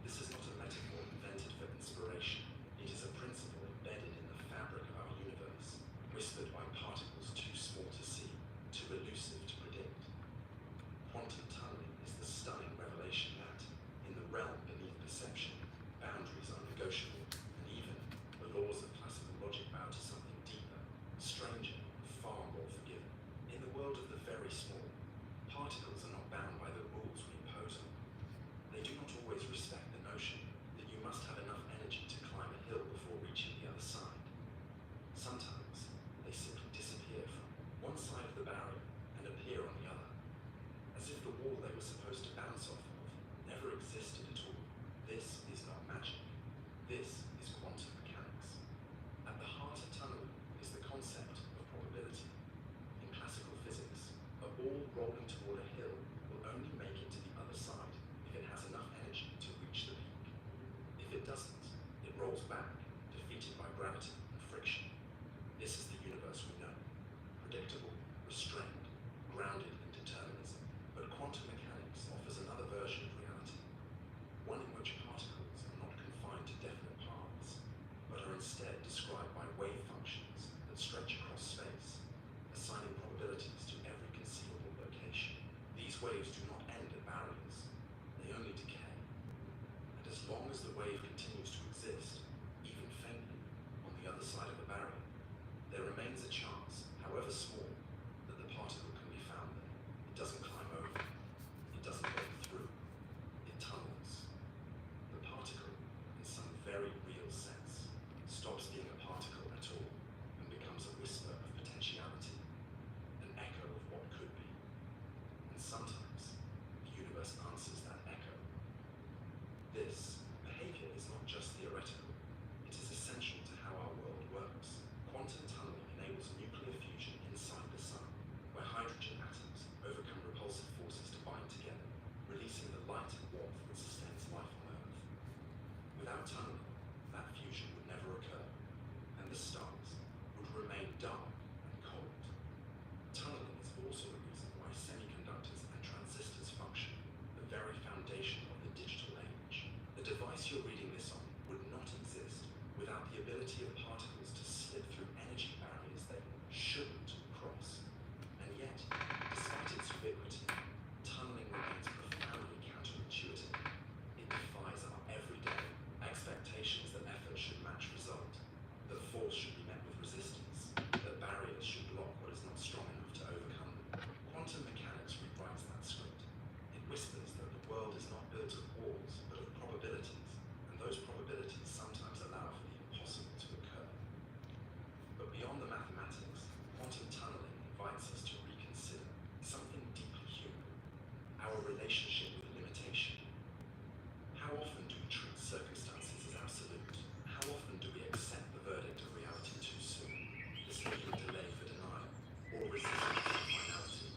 This is not a metaphor invented for inspiration. It is a principle embedded in the fabric of our universe, whispered by particles too small to see, too elusive to predict. Quantum tunneling is the stunning revelation that, in the realm beneath perception, boundaries are negotiable, and even the laws of classical logic bow to something deeper, stranger, far more forgiving. In the world of the very small, particles are not bound by the rules we impose on them. They do not always respect the notion that you must have enough energy to climb a hill before reaching the other side. Sometimes they simply disappear from one side of the barrier and appear on the other, as if the wall they were supposed to bounce off of never existed at all. This is not magic. This is quantum mechanics. At the heart of tunneling is the concept of probability. In classical physics, a ball rolling toward a hill will only make it to the other side if it has enough energy to reach the peak. If it doesn't, it rolls back, defeated by gravity and friction. This is the universe we know, predictable, restrained, grounded in determinism. But quantum mechanics offers another version of reality, one in which particles are not confined to definite paths, but are instead described by wave functions that stretch across space, assigning probabilities to every conceivable location. These waves do not end at barriers, they only decay. And as long as the wave continues to exist, even faintly, on the other side of the barrier, there remains a chance, however small, that the particle can be found there. It doesn't climb over, it doesn't break through, it tunnels. The particle, in some very real sense, the stars would remain dark and cold. Tunneling is also the reason why semiconductors and transistors function, the very foundation of the digital age. The device you're reading this on would not exist without the ability of particles to slip through energy barriers they shouldn't cross. And yet, despite its ubiquity, tunneling remains profoundly counterintuitive. It defies our everyday expectations that effort should match result, that force should be met with resistance, that barriers should block what is not strong enough to overcome them. Quantum mechanics rewrites that script. It whispers that the world is not built of walls, but of probabilities, and those probabilities sometimes allow for the impossible to occur. But beyond the mathematics, quantum tunneling invites us to reconsider something deeply human, our relationship with limitation. How often do we treat circumstances as absolute? How often do we accept the verdict of reality too soon, mistaking delay for denial, or resistance to finality?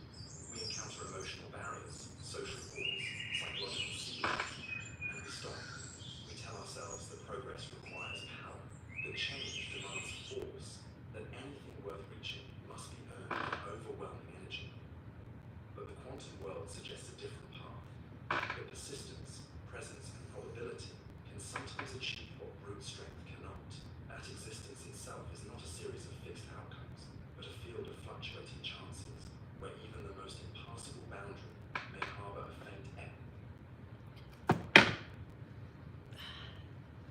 We encounter emotional barriers, social walls, psychological ceilings, and we stop. We tell ourselves that progress requires power, that change demands force, that anything worth reaching must be earned with overwhelming energy. But the quantum world suggests a different path. That persistence, presence, and probability can sometimes achieve what brute strength cannot. That existence itself is not a series of fixed outcomes, but a field of fluctuating chances, where even the most impassable boundary may harbor a faint echo.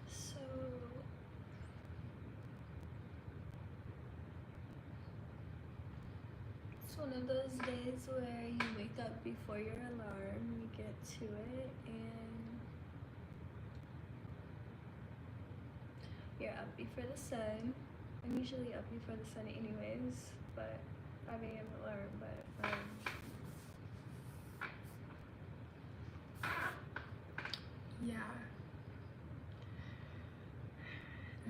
So, it's one of those days where you wake up before your alarm, you get to it, and you're up before the sun. I'm usually up before the sun anyways, but 5 a.m. alarm, but yeah.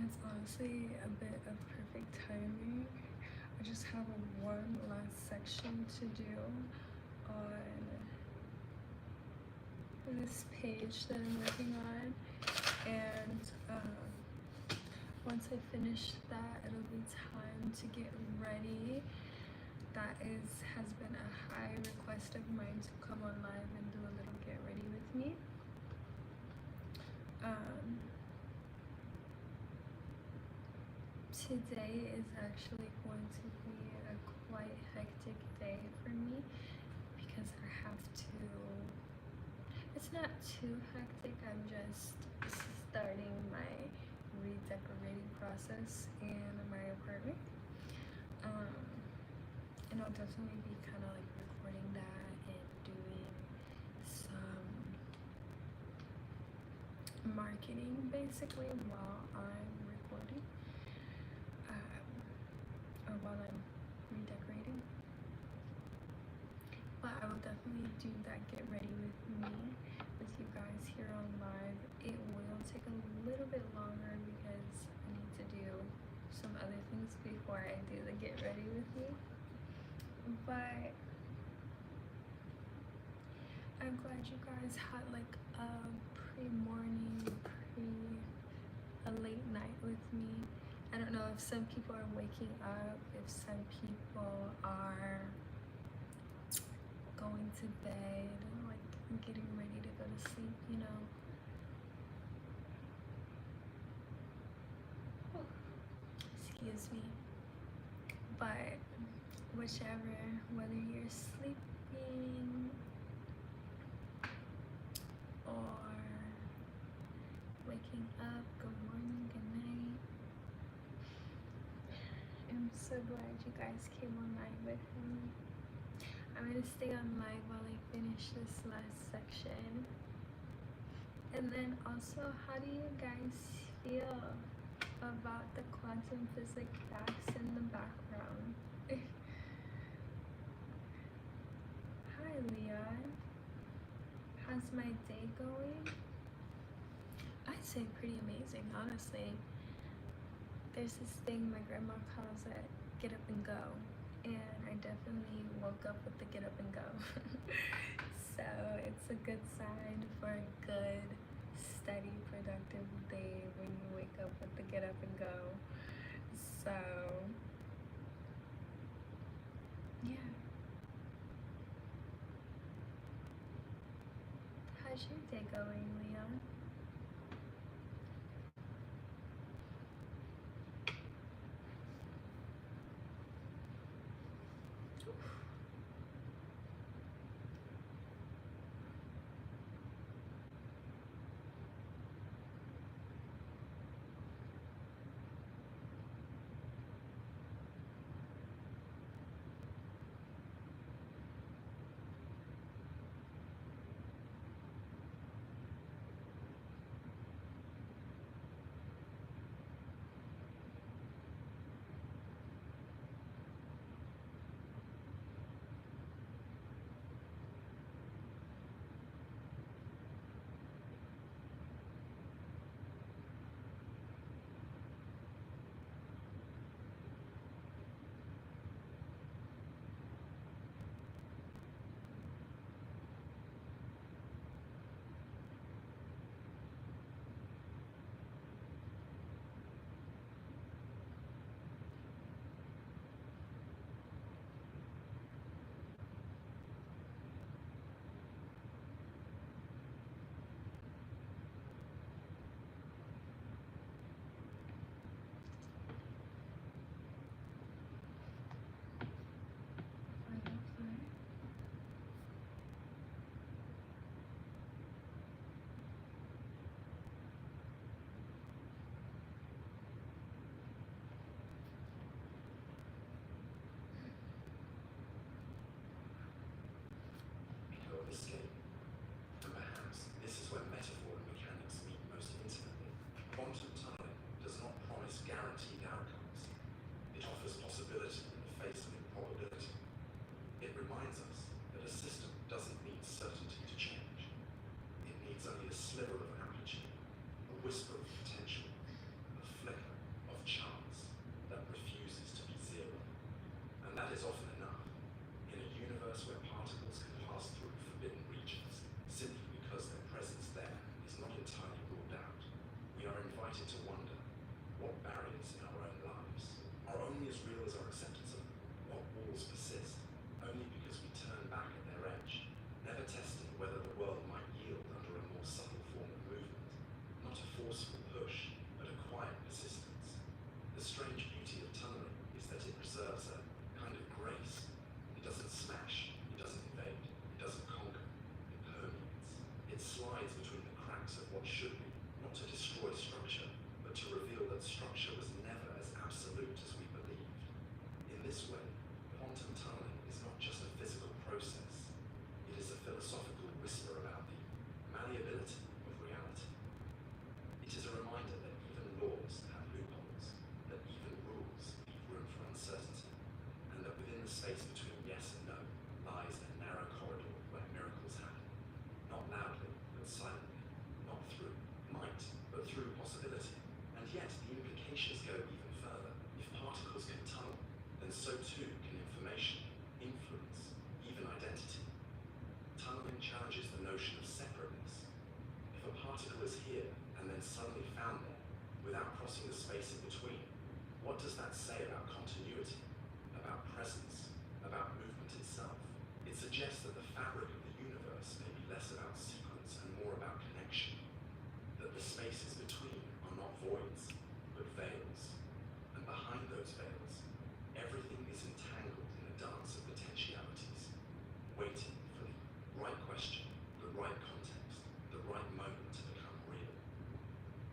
It's honestly a bit of perfect timing. I just have one last section to do on this page that I'm working on, and once I finish that, it'll be time to get ready. That has been a high request of mine to come on live and do a little get ready with me. Today is actually going to be a quite hectic day for me because I have to, it's not too hectic, I'm just starting my redecorating process in my apartment. And I'll definitely be kind of like recording that and doing some marketing basically while I'm recording, or while I'm redecorating. But I will definitely do that get ready with me with you guys here on live. It will take a little bit longer because I need to do some other things before I do the get ready with me. But I'm glad you guys had like a pre-morning, a late night with me. I don't know if some people are waking up, if some people are going to bed and like getting ready to go to sleep, you know. Excuse me. But whichever, whether you're sleeping or waking up, good morning, good night. I'm so glad you guys came on live with me. I'm gonna stay on live while I finish this last section. And then also, how do you guys feel about the quantum physics facts in the background? Hi Leon, how's my day going? I'd say pretty amazing, honestly. There's this thing my grandma calls it get up and go, and I definitely woke up with the get up and go. So it's a good sign for a good, steady, productive day when you wake up with the get up and go. So, yeah. How's your day going, Leon? Of escape. And perhaps this is where metaphor and mechanics meet most intimately. Quantum tunneling does not promise guaranteed outcomes. It offers possibility in the face of improbability. It reminds us that a system doesn't need certainty to change. It needs only a sliver of amplitude, a whisper of potential, a flicker of chance that refuses to be zero. And that is often enough. In a universe where particles can pass through forbidden regions, simply because their presence there is not entirely ruled out, we are invited to wonder what barriers in our own lives are only as real as our acceptance of them, what walls persist only because we turn back at their edge, never testing whether the world might yield under a more subtle form of movement, not a forceful push, but a quiet persistence. The strange beauty of tunneling is that it preserves a kind of grace. It doesn't smash, it doesn't invade, it doesn't conquer, it permeates. It slides between the cracks of what should be, not to destroy structure, but to reveal that structure was never as absolute as we believed. In this way, quantum tunneling is not just a physical process, it is a philosophical whisper about the malleability of reality. It is a reminder that even laws have loopholes, that even rules leave room for uncertainty, and that within the space between yes and no lies a narrow corridor where miracles happen. Not loudly, but silently. Not through might, but through possibility. And yet, the implications go even further. If particles can tunnel, then so too can information, influence, even identity. Tunneling challenges the notion of separateness. If a particle is here and then suddenly found there, without crossing the space in between, what does that say about continuity, about presence, about movement itself? It suggests that the fabric of the universe may be less about sequence and more about connection, that the spaces between are not voids, but veils, and behind those veils, everything is entangled in a dance of potentialities, waiting for the right question, the right context, the right moment to become real.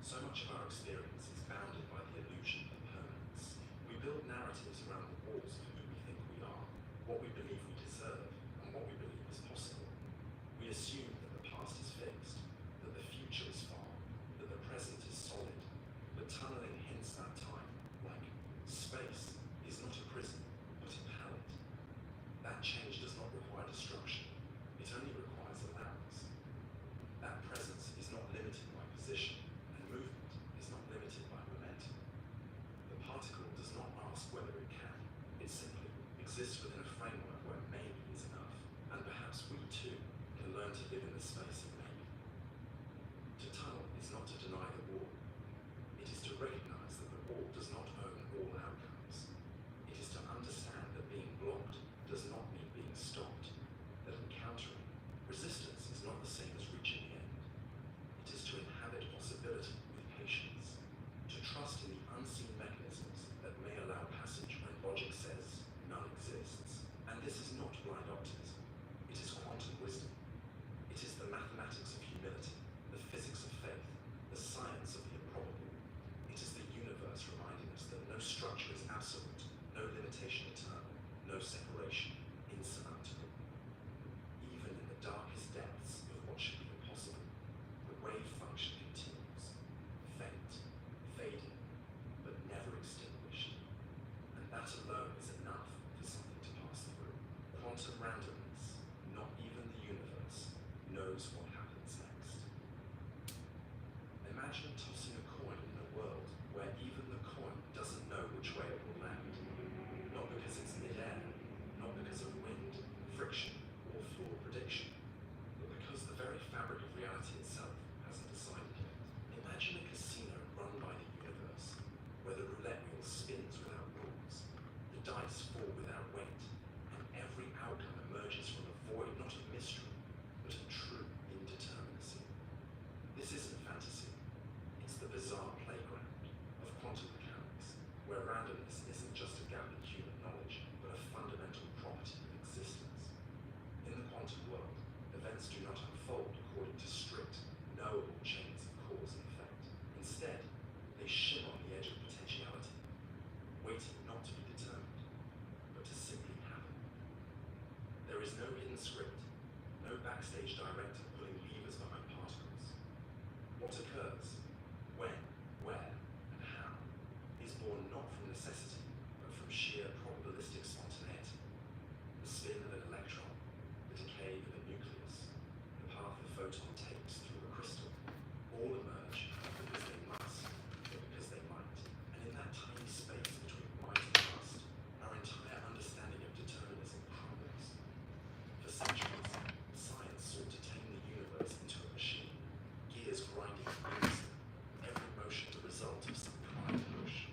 So much of our experience is bounded by the illusion of permanence. We build narratives around the walls of who we think we are, what we believe we deserve, and what we believe is possible. We assume that the past is fixed, that the future is far, that the present is solid, but tunneling hints that time, like space is not a prison, but a palette. That change does not require destruction, it only requires allowance. That presence is not limited by position, and movement is not limited by momentum. The particle does not ask whether it can, it simply exists within a framework where maybe is enough, and perhaps we too can learn to live in the space of maybe. To tunnel is not to deny the wall, randomness isn't just a gap in human knowledge, but a fundamental property of existence. In the quantum world, events do not unfold according to strict, knowable chains of cause and effect. Instead, they shimmer on the edge of potentiality, waiting not to be determined, but to simply happen. There is no hidden script, no backstage director pulling levers behind particles. What occurs, when, where, and how, is born not from necessity, but from sheer probabilistic spontaneity. The spin of an electron, the decay of a nucleus, the path a photon takes through a crystal, all emerge not because they must, but because they might. And in that tiny space between might and must, our entire understanding of determinism crumbles. For centuries, science sought to tame the universe into a machine, gears grinding in unison, every motion the result of some prime push.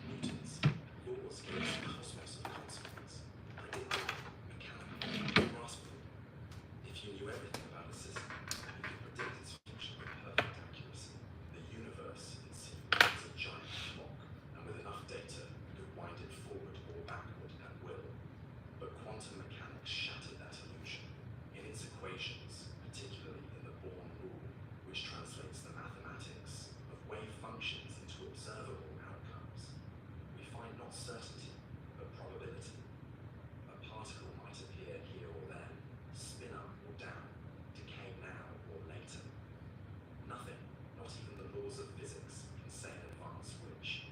Newton's laws gave us a cosmos of consequence, predictable, mechanical, graspable. If you knew everything about a system, you could predict its future with perfect accuracy. The universe, it seemed, was a giant clock, and with enough data, you could wind it forward or backward at will. But quantum mechanics shattered that illusion. In its equations, particularly in the Born rule, which translates the mathematics of wave functions into observable outcomes, we find not certainty, but probability. A particle might appear here or there, spin up or down, decay now or later. Nothing, not even the laws of physics, can say in advance which.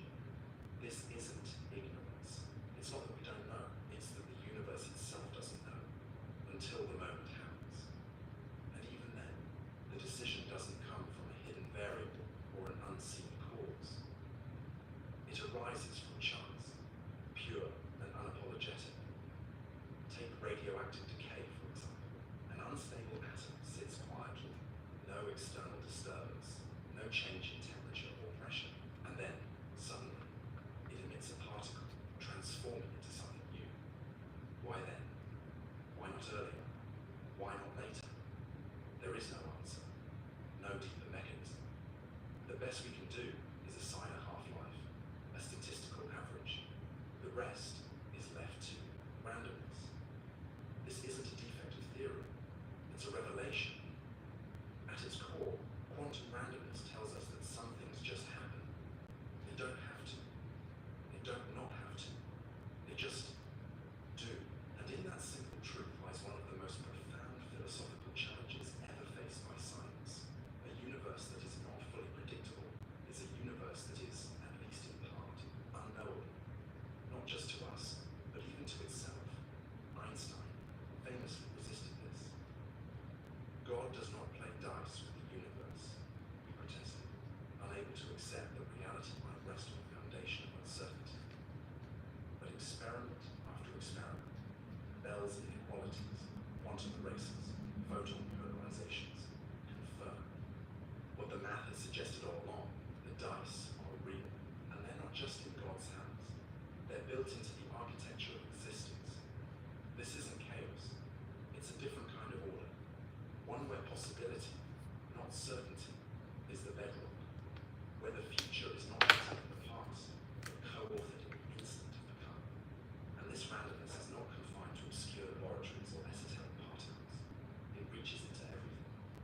This isn't ignorance. It's not that we don't know, it's that the universe itself doesn't know, until the moment happens. And even then, the decision doesn't come from a hidden variable or an unseen cause. It arises from chance, pure and unapologetic. Take radioactive decay, for example. An unstable atom sits quietly, no external disturbance, no change in temperature or pressure, and then, suddenly, it emits a particle, transforming into something new. Why then? Why not earlier? Why not later? There is no answer, no deeper mechanism. The best we can do is assign a half-life, a statistical average. The rest is left to randomness. This isn't a defect of theory, it's a revelation. At its core, quantum randomness tells us that some things just happen. They don't have to. They don't not have to. They just do. And in that simple truth lies one of the most profound philosophical challenges ever faced by science. A universe that is not fully predictable is a universe that is, at least in part, unknowable. Not just to us, but even to itself. Einstein famously resisted this. God does not play dice with the universe, he protested, unable to accept that reality might rest on a foundation of uncertainty. But experiment after experiment, Bell's inequalities, quantum erasers, photon polarizations, confirm what the math has suggested all along: the dice are real, and they're not just in God's hands. They're built into the architecture of existence. This isn't chaos. It's a different kind of order. One where possibility, not certainty, is the bedrock. Where the future is not written in the past, but co-authored in the instant of become. And this randomness is not confined to obscure laboratories or esoteric particles. It reaches into everything.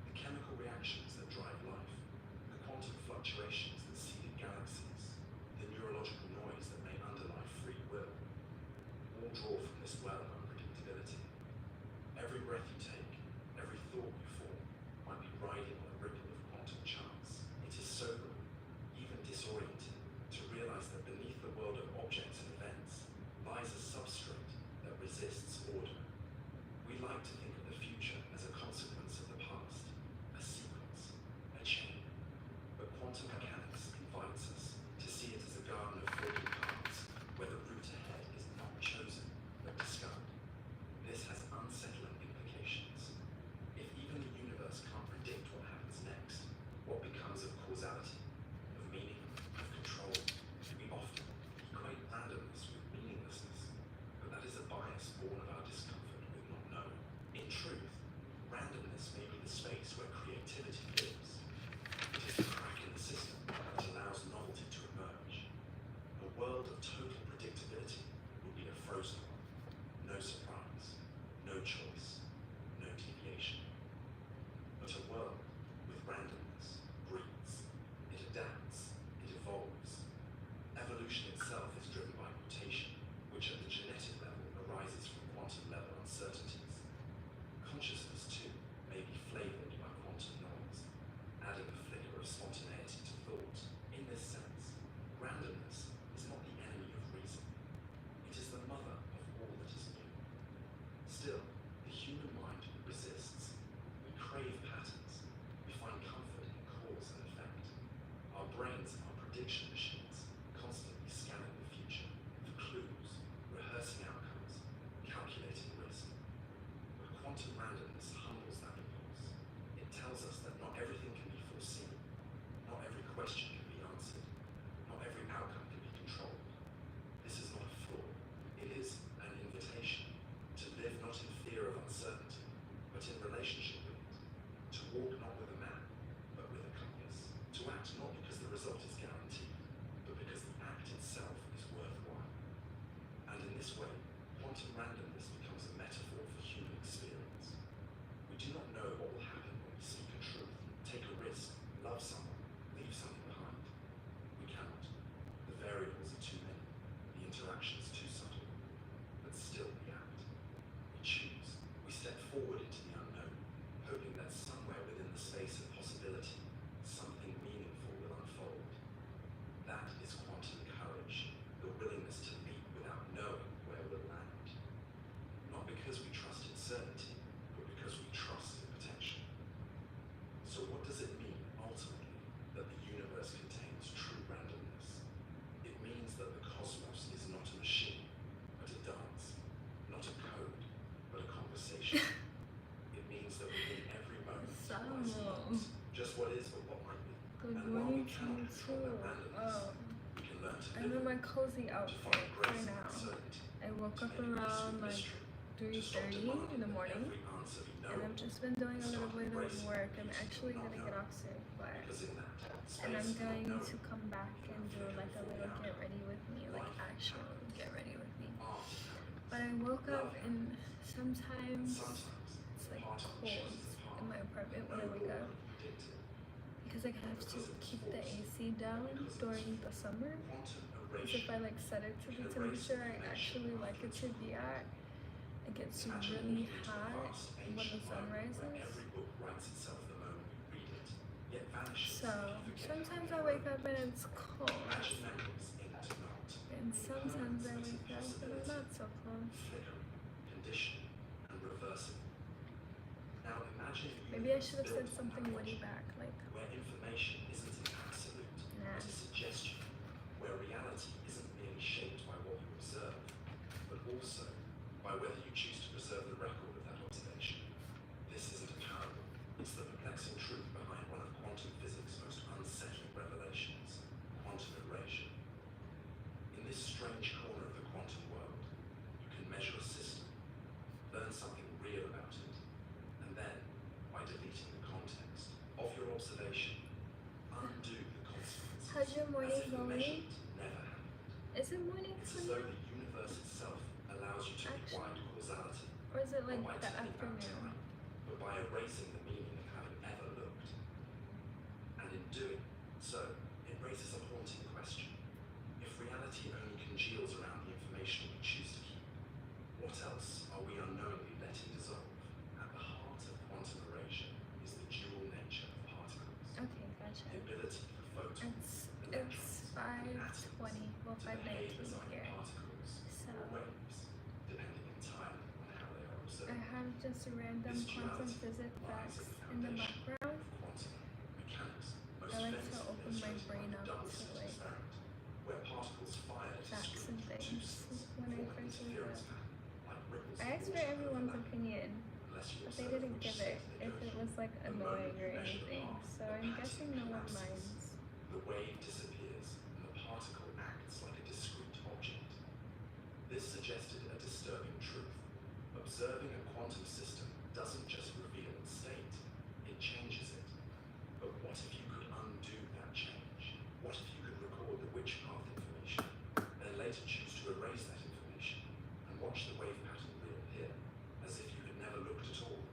The chemical reactions that drive life, the quantum fluctuations that seed galaxies, the neurological noise that may underlie free will, all draw from this well of unpredictability. Every breath you take, every thought you form, might be prediction machines, constantly scanning the future for clues, rehearsing outcomes, calculating risk. But quantum randomness humbles that impulse. It tells us that not everything can be foreseen, not every question can be answered, not every outcome can be controlled. This is not a flaw. It is an invitation to live not in fear of uncertainty, but in relationship with it, to walk not with a map, but with a compass, to act not because the result is guaranteed, but because the act itself is worthwhile. And in this way, quantum randomness becomes a metaphor for human experience. We do not know what will happen when we speak a truth, take a risk, love someone, leave something behind. We cannot. The variables are too many, the interactions too subtle. But still we act. We choose. We step forward into the unknown, hoping that somewhere within the space of possibility, something meaningful will unfold. That is quantum courage, the willingness to leap without knowing where we'll land. Not because we trust in certainty, but because we trust in potential. So what does it mean, ultimately, that the universe contains true randomness? It means that the cosmos is not a machine, but a dance. Not a code, but a conversation. It means that within every moment lies not just what is, but what might be. Good And while we morning to cannot you control too. that randomness, we can learn to I'm live in my with it, cozy to outfit find right grace in now. uncertainty, I woke to up make peace around with like mystery, to stop 3:30 demanding in the that morning, every answer be and known, I've just been doing a start little bit of embracing work. the I'm beauty actually of not gonna get knowing. off soon, but Because in that and I'm space of not going to knowing, come back we and can do figure like a out little the get outcome. ready with me, like Life actual happens. get ready with me. Art happens. But I woke up Love and happens. And sometimes sometimes it's the like particle cold chooses its path. in my apartment when No I wake law up could predict it. because I have to keep the AC down Because it was during the forced. summer. Quantum Because if I erasure like set it to can the erase temperature I information actually like after it its to core. be at, it gets Imagine really walking into a hot vast when the ancient sun library where rises. every book writes itself the moment we read it, yet vanishes So if you forget how sometimes it I wake wrote up it. and it's cold, Imagine memories inked not, and sometimes I impermanence wake as up and I'm impossibility, not so cold. flickering, conditioning, and reversible. Now imagine a Maybe I universe should have said built on something that witty logic, back, like where information isn't an absolute, nah. but a suggestion, where reality isn't merely shaped by what you observe, but also by whether you choose to preserve the record of that observation. This isn't a parable, it's the perplexing truth behind one of quantum physics' most unsettling revelations, quantum erasure. In this strange corner of the quantum world, you can measure a system, learn something real about it, and then, by deleting the context of your observation, undo the consequences. How's your morning as if the going? measurement never happened. Is it morning It's for as you? though the universe itself allows you to be Actually. wide causality, Or is it like not by the turning back afternoon? time, but by erasing the meaning of having ever looked. And in doing so, it raises a haunting question. If reality only congeals around the information we choose to keep, what else are we unknowingly letting dissolve? At the heart of quantum erasure is the dual nature of particles. Okay, gotcha. The ability for photons, It's 5:20, well to behave 5:19 as either here. particles So or waves, depending entirely on how they are I observed. have just random This quantum duality physics lies facts at the in the foundation background. of quantum mechanics, most I like to famously open my illustrated brain by the up double to slit like experiment, where particles fired at a facts screen and from two things slits when I form an first wake interference up. pattern, like ripples I of asked for water everyone's overlapping, opinion, unless you but they observe didn't which give slit it they if go it through. was like The moment annoying you or measure the anything. path, So the I'm pattern guessing no one collapses. minds. The wave disappears, and the particle acts like a discrete object. This suggested a disturbing truth. Observing a quantum system doesn't just reveal its state, it changes it. But what if you could undo that change? What if you could record the witch path information, then later choose to erase that information, and watch the wave pattern reappear, as if you had never looked at all?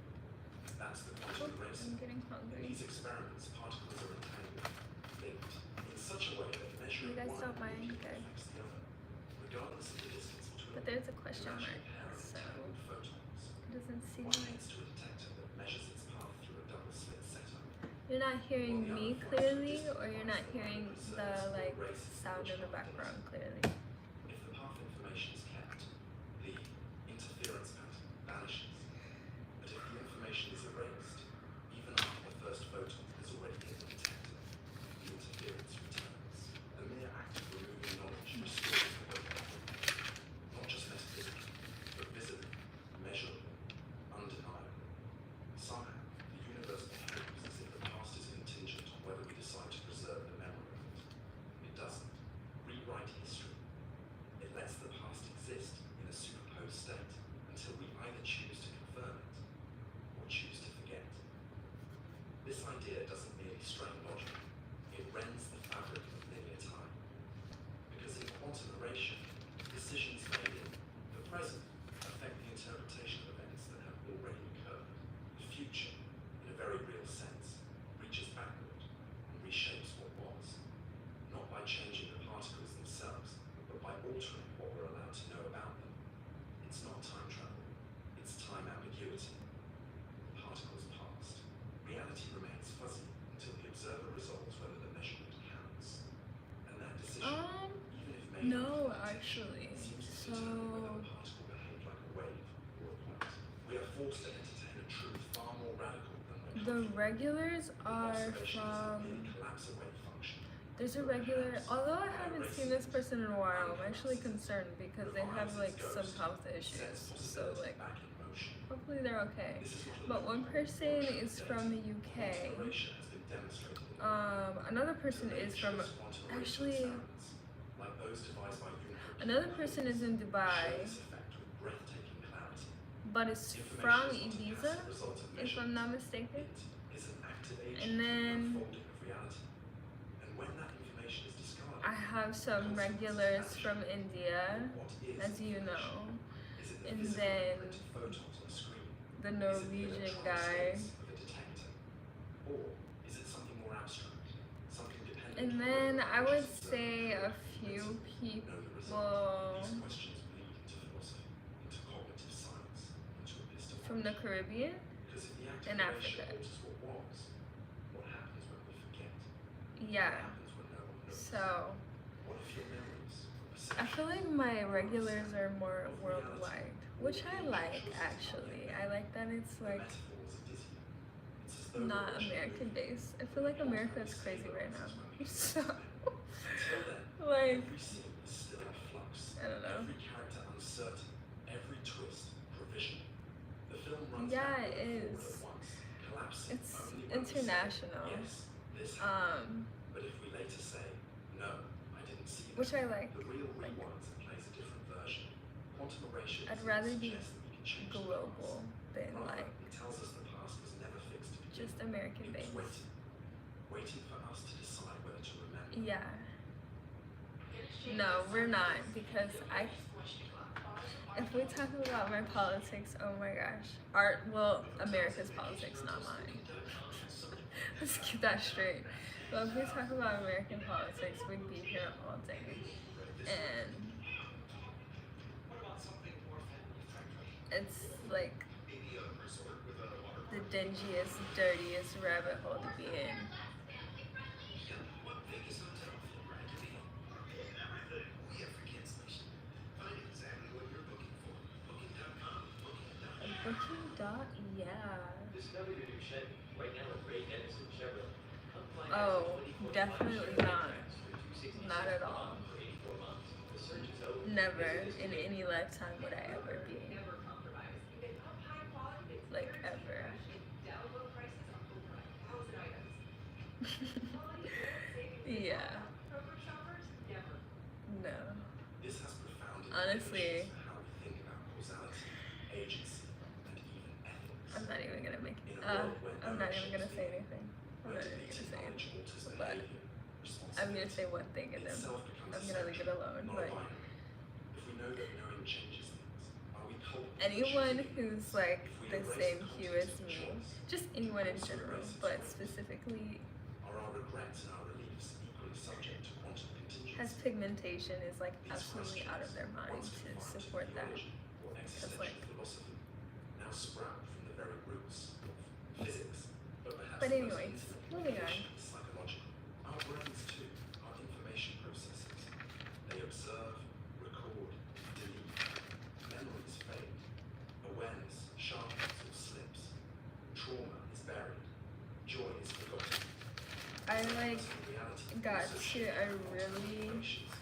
That's the quantum Oh, eraser. I'm getting In hungry. these experiments, particles are entangled, linked, in such a way that measuring You guys one don't mind? immediately Good. affects the other, regardless of the distance between But them. there's a question Imagine mark, a pair of so entangled photons. it doesn't seem One like heads to a detector that measures its path through a double slit setup. you're not hearing While the me other flies to a clearly, distant or you're device not that hearing either the preserves or like erases the sound witch in the path background data. clearly. If the path information is kept, the interference pattern vanishes. But if the information is erased, even after the first photon has already hit the detector, the interference returns. And made of No, gravitational actually. seems to So determine whether a particle behaved like a wave or a point. We are forced to entertain a truth far more radical than we're the comfortable. regulars are Observation does not from. merely collapse a wave function. There's a regular. Although I haven't seen this person in a while, I'm actually concerned because they have like some health issues. So like, Back in motion. hopefully they're okay. This is not a But one person is from the UK. quantum erasure has been demonstrated in Another person is from. quantum erasure Actually, experiments, like those devised by Unicorn, another person is in show Dubai, this effect with breathtaking clarity. but it's from Ibiza, if I'm not mistaken. It is an active agent And then in the unfolding of reality. And when that information is discarded, I have some regulars from India, what is as you know, is it the and physical then print of photons on a screen? the Is it Norwegian electronic guy, states of a detector? Or is it something more abstract? Something dependent and on then whether I would conditions say are a few know the people result. These questions lead into philosophy, into cognitive science, into epistemology. from the Caribbean Because if the act in of erasure Africa. alters what was, what happens when we forget? What Yeah, happens when no one knows? so What if your memories or I feel perceptions like my regulars are more worldwide, which I like actually. I like that it's like metaphors of Disney? It's as though not we're watching a American movie. based. I feel like America is crazy right now. So, Until then, like, every scene is still in flux. I don't know. Every character uncertain. Every twist provisional. The film runs Yeah, backward it and forward is. at once, collapsing It's only when we say, international. yes, this happened. Um, But if we later say, no, I didn't see that, which I like. the real rewinds and plays a different version. Quantum erasure I'd doesn't rather be suggest that we can change the global than past. Rather, like it tells us the past was never fixed to begin just with. American It was based. waiting for us to decide whether to remember. Yeah. No, we're not because if we talk about my politics, oh my gosh. America's politics, not mine. Let's get that straight. But if we talk about American politics, we'd be here all day. And What about something more family-friendly? it's like Maybe a resort with a water the dingiest, dirtiest rabbit hole to be in. What Vegas hotel feel right to me? Everything. We have free cancellation. Find exactly what you're looking for. Booking.com. Booking.com. Booking dot, yeah. Discover your new Chevy right now with Ray Denison Chevrolet. Come find Oh, out 24 definitely Chevrolet not. Max for $266 Not at all. for 84 months. The search is over. Never Visit in us today. any lifetime would I ever be. Never compromise. You get up high quality, it's Like, guaranteed ever. fresh and down low prices on over 1,000 items. Quality and savings. Yeah. Kroger shoppers, never. No. This has profound Honestly, implications for how we think about causality, agency, and even ethics. I'm not even gonna make. In a world where I'm not even direction gonna is say needed, anything. I'm where not even deleting gonna say knowledge anything. alters But behavior, I'm gonna say responsibility one thing and then itself becomes I'm gonna leave it essential, alone. not But a binary. If we know that knowing changes things, are we culpable for anyone choosing who's ignorance? like If we the erase same the hue as context of me, choice, just anyone in also general, erases but choice. specifically Are our regrets and our reliefs equally subject to quantum contingency? has pigmentation is like These absolutely out of their mind once to confined support that. theology or existential like- philosophy, now sprout from the very roots of physics, but perhaps But the most anyways, intimate moving on. application is psychological. Our brains too are information processors. They observe, record, delete. Memories fade. Awareness sharpens or slips. Trauma is buried. Joy is forgotten. I like So reality got also to shapes a our really emotions.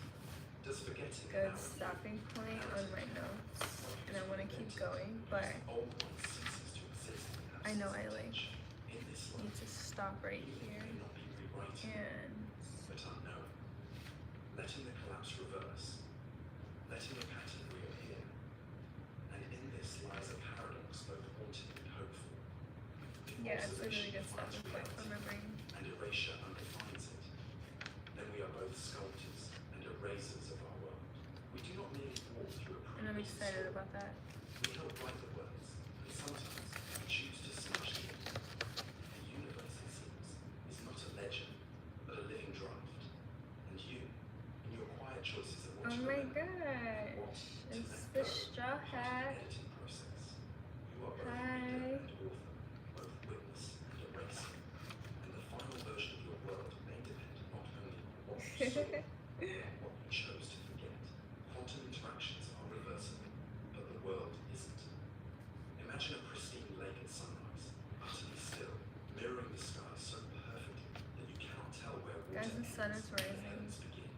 Does forgetting good allow stopping point on my notes, and I want to keep going, but old one ceases to exist in I know I like in this need life, to stop right even here cannot be rewriting, and but unknown. Letting the collapse reverse, letting the pattern reappear. And in this lies a paradox both haunting and hopeful. If yeah, it's a really observation good defines stopping point for my brain. and erasure undefines it, then we are both sculptors and erasers of our world. We do not merely walk through a And I'm previous excited story. about that. We help write the words, and sometimes we choose to smash them. The universe, it seems, is not a legend, but a living draft. And you, in your quiet choices of what Oh to my remember, what gosh, to it's let the go, straw part of the hat. editing process. You are both Hi. reader and author, both witness and eraser. And the final version of your world may depend not only on what you saw, but on what you chose to forget. Quantum interactions are reversible, but the world isn't. Imagine a pristine lake at sunrise, utterly still, mirroring the sky so perfectly that you cannot tell where water Guys, the sun ends is and the rising. heavens begin.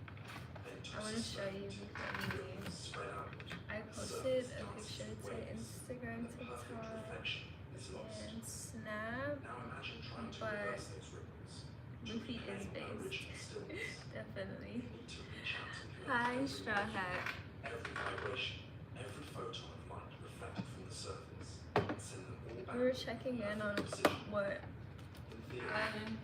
Then I want to toss show you before we leave. spread outward. I posted a picture to Instagram, TikTok, and Snap, Now imagine trying to but reverse those ripples. To Luffy is reclaim based. original stillness. Definitely. You need to reach out to connect Hi, every Straw molecule, Hat. every vibration, every photon of light reflected from the surface, and send them all back. We were checking in on what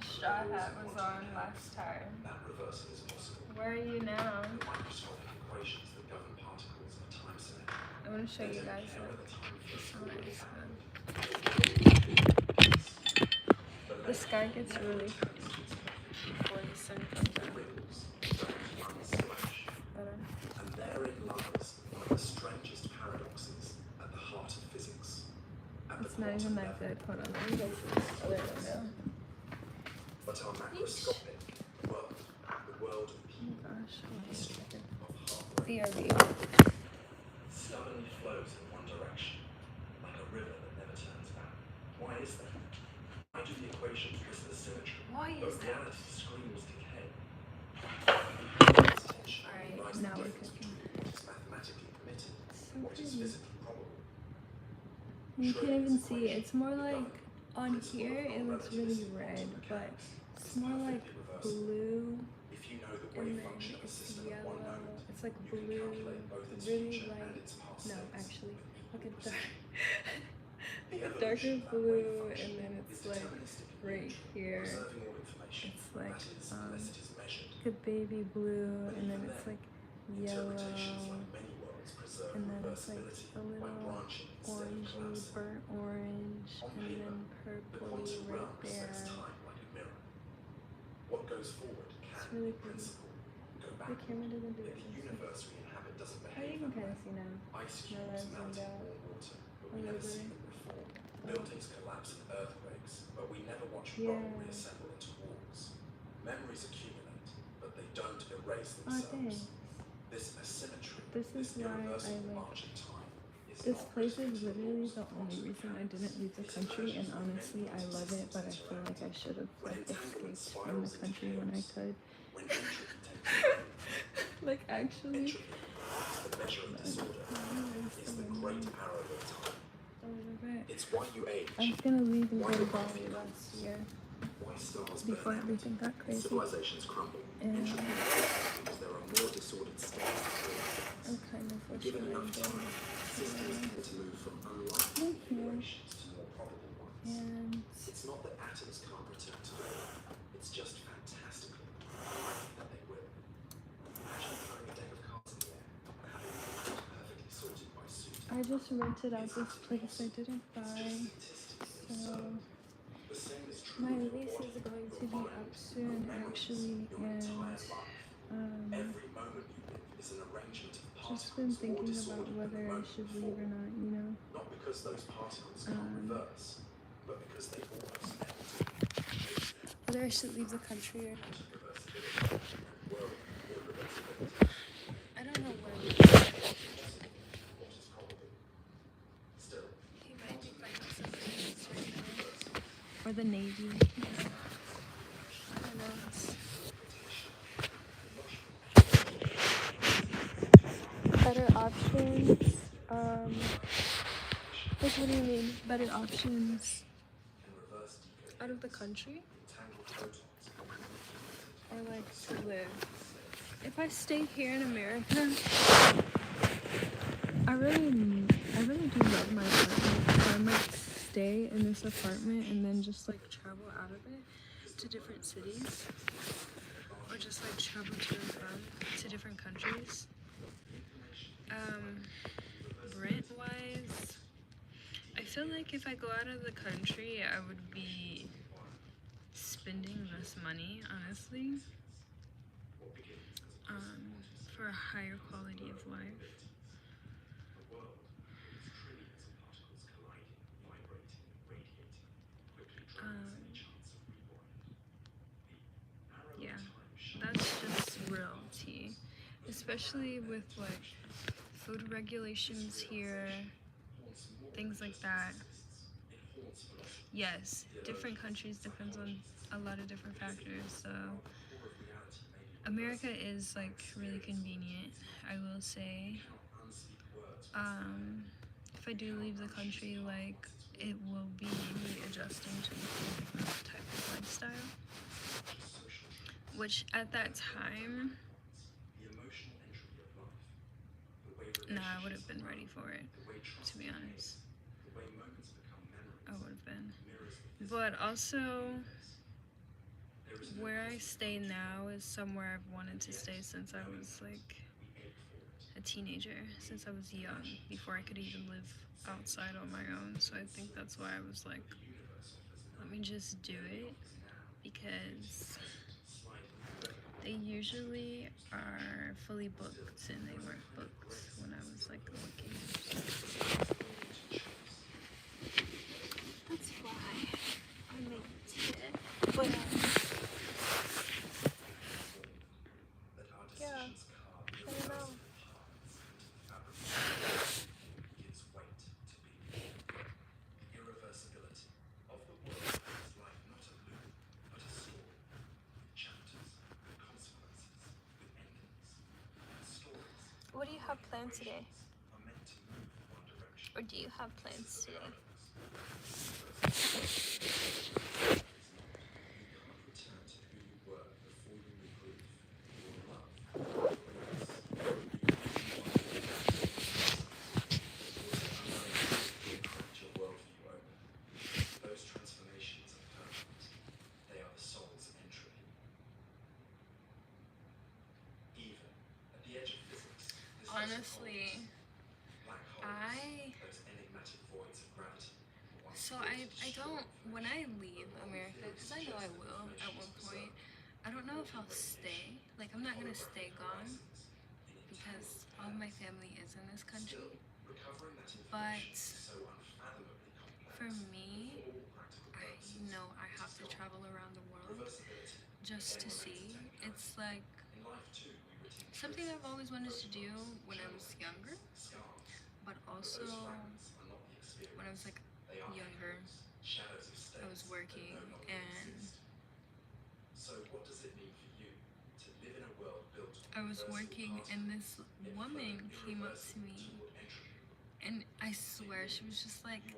Straw Hat was on last time. That reversal is possible. Where are you now? The microscopic equations that govern particles are time symmetric. I want to show They you don't guys care what whether time this flows one or is. backward. The sky gets really pretty before the sun comes out. And therein lies one of the strangest paradoxes at the heart of physics. At the It's not even quantum that level, good. Hold on, let me go to this other window. but our macroscopic world, the world of Oh people, my gosh, hold on a second. of heartbreak, BRB. stubbornly flows in one direction, like a river that never turns back. Why is that? Why do the equations whisper symmetry, Why but is that? reality screams decay? Alright, now we're cooking. What is mathematically permitted, So what is pretty. physically probable. You can't even see. It's more like on here it looks really red, but it's more like blue, If you know the and wave then function of a it's system at one yellow. moment, It's like you can blue, calculate both its really future and light. its past No, states actually, with look at equal that. The Like a evolution darker of that wave blue, function and then is it's like deterministic and right neutral, here. preserving all information, It's like that is, unless it is measured. like a baby blue, But and then even it's then, like yellow, interpretations like many worlds preserve and then it's like reversibility a by little branching instead of orangey, collapsing. burnt orange, On and paper, then the purpley quantum right realm there. sets time like a mirror. What goes forward can, really in pretty. principle, go The backward. camera doesn't do Yet it. the universe we inhabit doesn't Oh, you behave can that kind way. of see now. Ice No, cubes that's melt in zoomed out. warm water, but A we never little see bit. them reform. Buildings collapse in earthquakes, but we never watch Yeah. rock reassemble into walls. Memories accumulate, but they don't erase Oh, themselves. thanks. This asymmetry, This is why I irreversible like march in time, is this not place. Is restricted to literally laws the of only quantum reason I mechanics. didn't leave the It country, and emerges from honestly, many I love it. But I systems feel like I should have When like entanglement escaped from the spirals into country when I chaos, could. when entropy takes over. Like actually, Entropy, the measure of disorder, is the great arrow of time. a little bit. It's why you age, I was gonna leave and go to Bali last year why stars before burn out, everything got crazy. civilizations crumble. And Entropy increases because there are more disordered states to realize. I'm kind of wishing Given I enough did. time, systems tend to move from unlikely Thank you. configurations to more probable ones. And It's not that atoms can't return to order. It's just fantastically unlikely that they will. Imagine throwing a deck of cards in the air and having them perfectly sorted by suit. I just rented out this place I didn't buy, so The same is true my of your lease body, is going to your be mind, up soon your memories, actually, your entire life. and Every moment you live is an arrangement of just particles been more thinking about disordered than whether the I moment should leave before. or not, you know. Not because those particles can't reverse, but because they almost never do. Whether I should leave the country or not. Reversibility and world irreversibility. I don't know where we What is probable? Still, He might be finding something else right now. Or the Navy. I don't know. Better options. Like, what do you mean? Better options out of the country? entangled photons. Or like to live? If I stay here in America, I really do love my apartment. So I might stay in this apartment and then just like travel out of it to different cities, or just like travel to and from to different countries. Rent wise, I feel like if I go out of the country, I would be spending less money, honestly, for a higher quality of life. Yeah, that's just real tea. especially with like food regulations here, things like that. Yes, different countries depends on a lot of different factors. So America is like really convenient, I will say. If I do leave the country, like it will be really adjusting to a different type of lifestyle, which at that time, nah, I would have been ready for it, to be honest. I would have been. But also, where I stay now is somewhere I've wanted to stay since I was like a teenager, since I was young, before I could even live outside on my own. So I think that's why I was like, let me just do it, because they usually are fully booked and they weren't booked when I was like looking. That's why I made it. But yeah, I don't know. Gives weight to being. The irreversibility of the world is like not a loop, but a story, with chapters, with consequences, with endings. Stories What do you have planned today? are meant to move in one direction. Or do you have plans today? You can't return to who you were before you reprove your love, your grace, your worldview open. Those transformations are permanent. They are the soul's entropy. Even at the edge of physics, this Honestly, black I- holes, those enigmatic voids of gravity. So I don't, when I leave America, because I know I will at one point, I don't know if I'll stay. Like, I'm not gonna stay gone because all of my family is in this country. But for me, I know I have to travel around the world just to see. It's like something I've always wanted to do when I was younger, but also when I was like younger, I was working, and I was working, and this woman came up to me, and I swear she was just like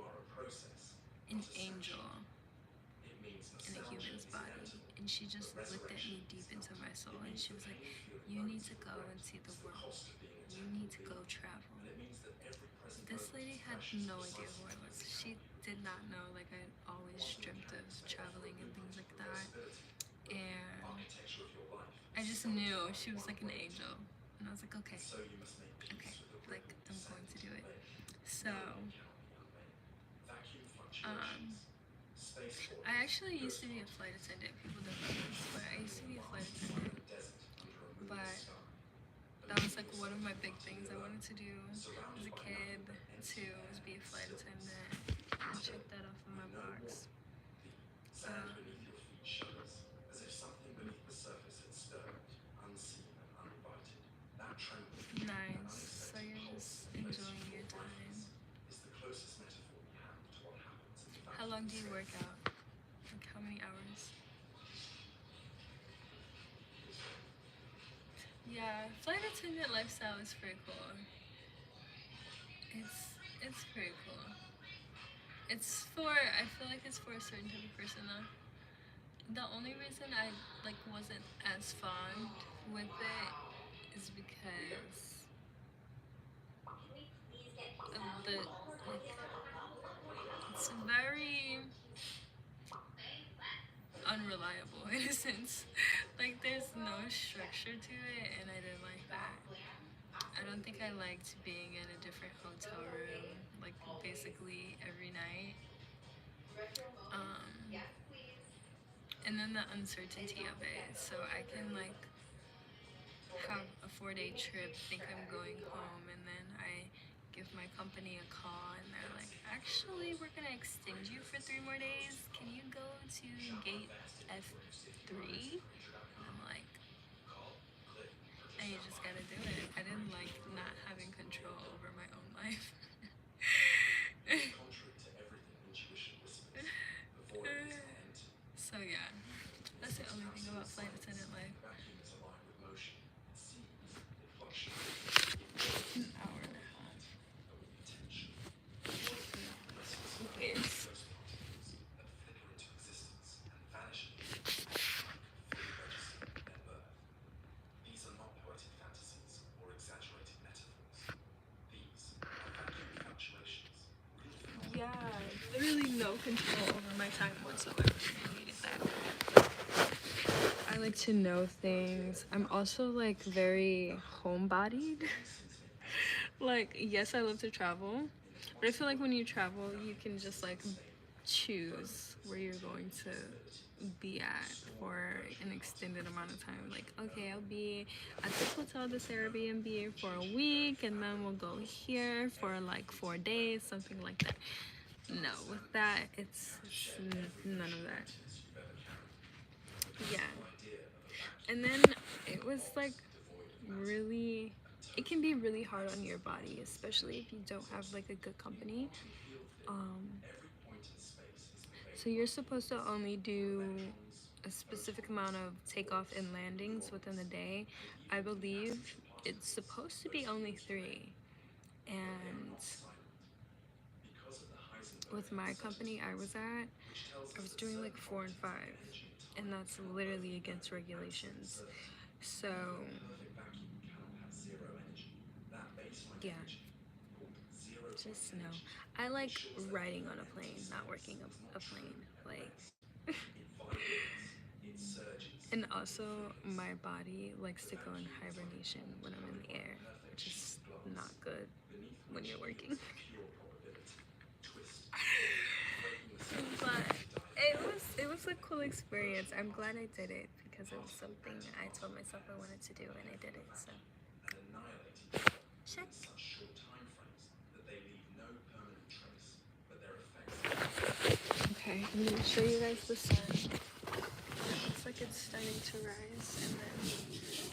an angel in a human's body, and she just looked at me deep into my soul, and she was like, you need to go and see the world, you need to go travel. This lady had no idea who I was. She did not know, like, I always dreamt of traveling and things like that, and I just knew she was like an angel, and I was like, okay, like, I'm going to do it. So I actually used to be a flight attendant. People don't know this, but I used to be a flight attendant. But that was like one of my big things I wanted to do as a kid, too, was be a flight attendant. I checked that off of my box. Nice. So you're just enjoying your time. How long do you work out? Like, how many hours? Yeah, flight attendant lifestyle is pretty cool. It's pretty cool. It's for, I feel like it's for a certain type of person though. The only reason I like wasn't as fond with it is because of the, like, it's very unreliable in a sense. Like, there's no structure to it, and I didn't like that. I don't think I liked being in a different hotel room, like, basically every night. And then the uncertainty of it. So I can, like, have a 4-day trip, think I'm going home, and then I give my company a call, and they're like, actually, we're gonna extend you for 3 more days. Can you go to gate F3? And I'm like, and you just gotta do control over my time whatsoever. I hated that. I like to know things. I'm also like very homebodied. Like, yes, I love to travel, but I feel like when you travel, you can just like choose where you're going to be at for an extended amount of time. Like, okay, I'll be at this hotel, this Airbnb for a week, and then we'll go here for like 4 days, something like that. No, with that, it's none of that. Yeah. And then it was like really, it can be really hard on your body, especially if you don't have like a good company. Um, so you're supposed to only do a specific amount of takeoff and landings within the day. I believe it's supposed to be only 3. And with my company I was at, I was doing like 4 and 5. And that's literally against regulations. So, yeah. Just know. I like riding on a plane, not working a plane. Like, and also my body likes to go in hibernation when I'm in the air, which is not good when you're working. But it was a cool experience. I'm glad I did it because it was something I told myself I wanted to do and I did it. So check. Okay, I'm gonna show you guys the sun. It looks like it's starting to rise, and then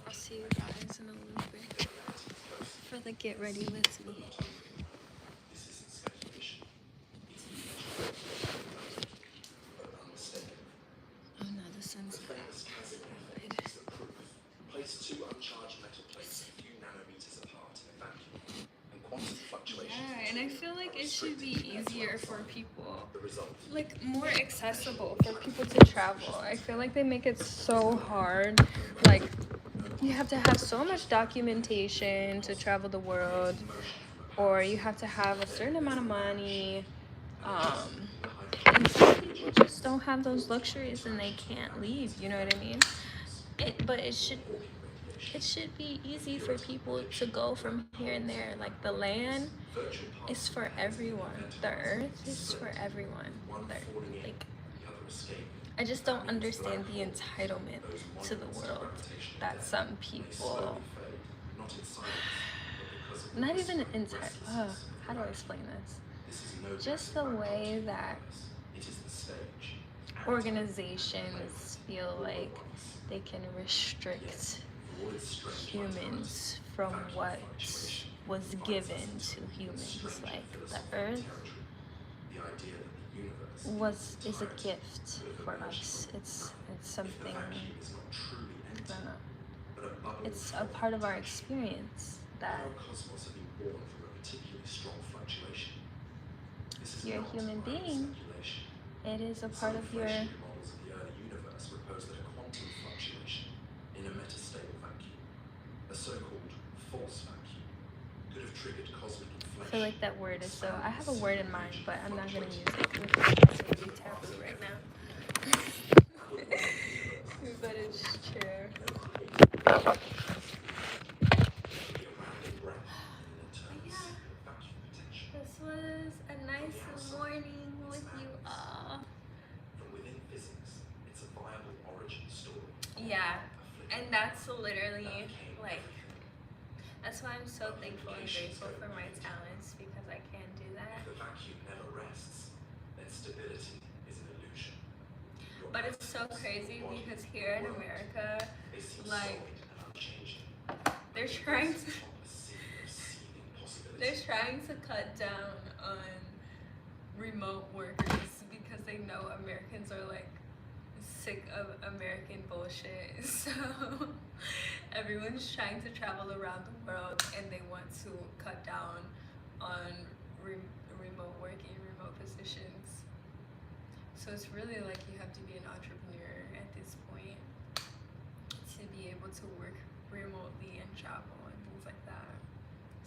I'll see you guys in a little bit for the get ready with me. Oh no, the sun's not outside. Place 2 uncharged metal plates a few nanometers apart in a vacuum, and quantum fluctuations. Yeah, and I feel like it should be easier for people, like more accessible for people to travel. I feel like they make it so hard. Like, you have to have so much documentation to travel the world, or you have to have a certain amount of money. And some people just don't have those luxuries and they can't leave. You know what I mean? But it should be easy for people to go from here and there. Like, the land is for everyone. The earth is for everyone. Like, I just don't understand the entitlement to the world that some people, not even entitled, how do I explain this? Just the way that organizations feel like they can restrict humans from what was given to humans. Like, the earth is a gift for us. It's something, I don't know. It's a part of our experience that if you're a human being, it is a part of your in a metastable vacuum, a so-called false vacuum, could have triggered cosmic inflation. I feel like that word is so, I have a word in mind, but I'm not going to use it because it's really taboo right now. But it's true. This was a nice morning with you all. From within physics, it's a viable origin story. Yeah, and that's literally, like, that's why I'm so thankful and grateful for my talents, because I can do that. If the vacuum never rests, then stability is an illusion. But it's so crazy because here in America, like, they're trying to cut down on remote workers because they know Americans are like sick of American bullshit. So everyone's trying to travel around the world and they want to cut down on remote working, remote positions. So it's really like you have to be an entrepreneur at this point to be able to work remotely and travel and things like that.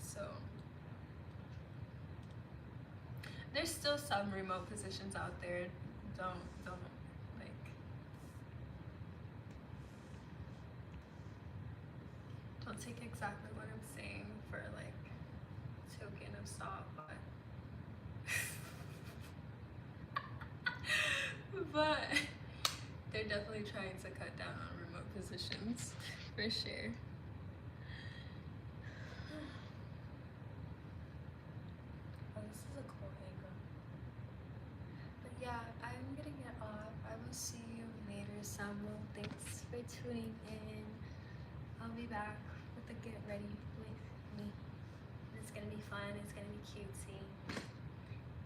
So There's still some remote positions out there. Don't like. Don't take exactly what I'm saying for like token of salt, but they're definitely trying to cut down on remote positions for sure. Oh, this is a cool angle. But yeah, I'm gonna get off. I will see you later, Samuel. Thanks for tuning in. I'll be back with the get ready with me. It's gonna be fun. It's gonna be cutesy.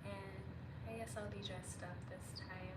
And I guess I'll be dressed up this time.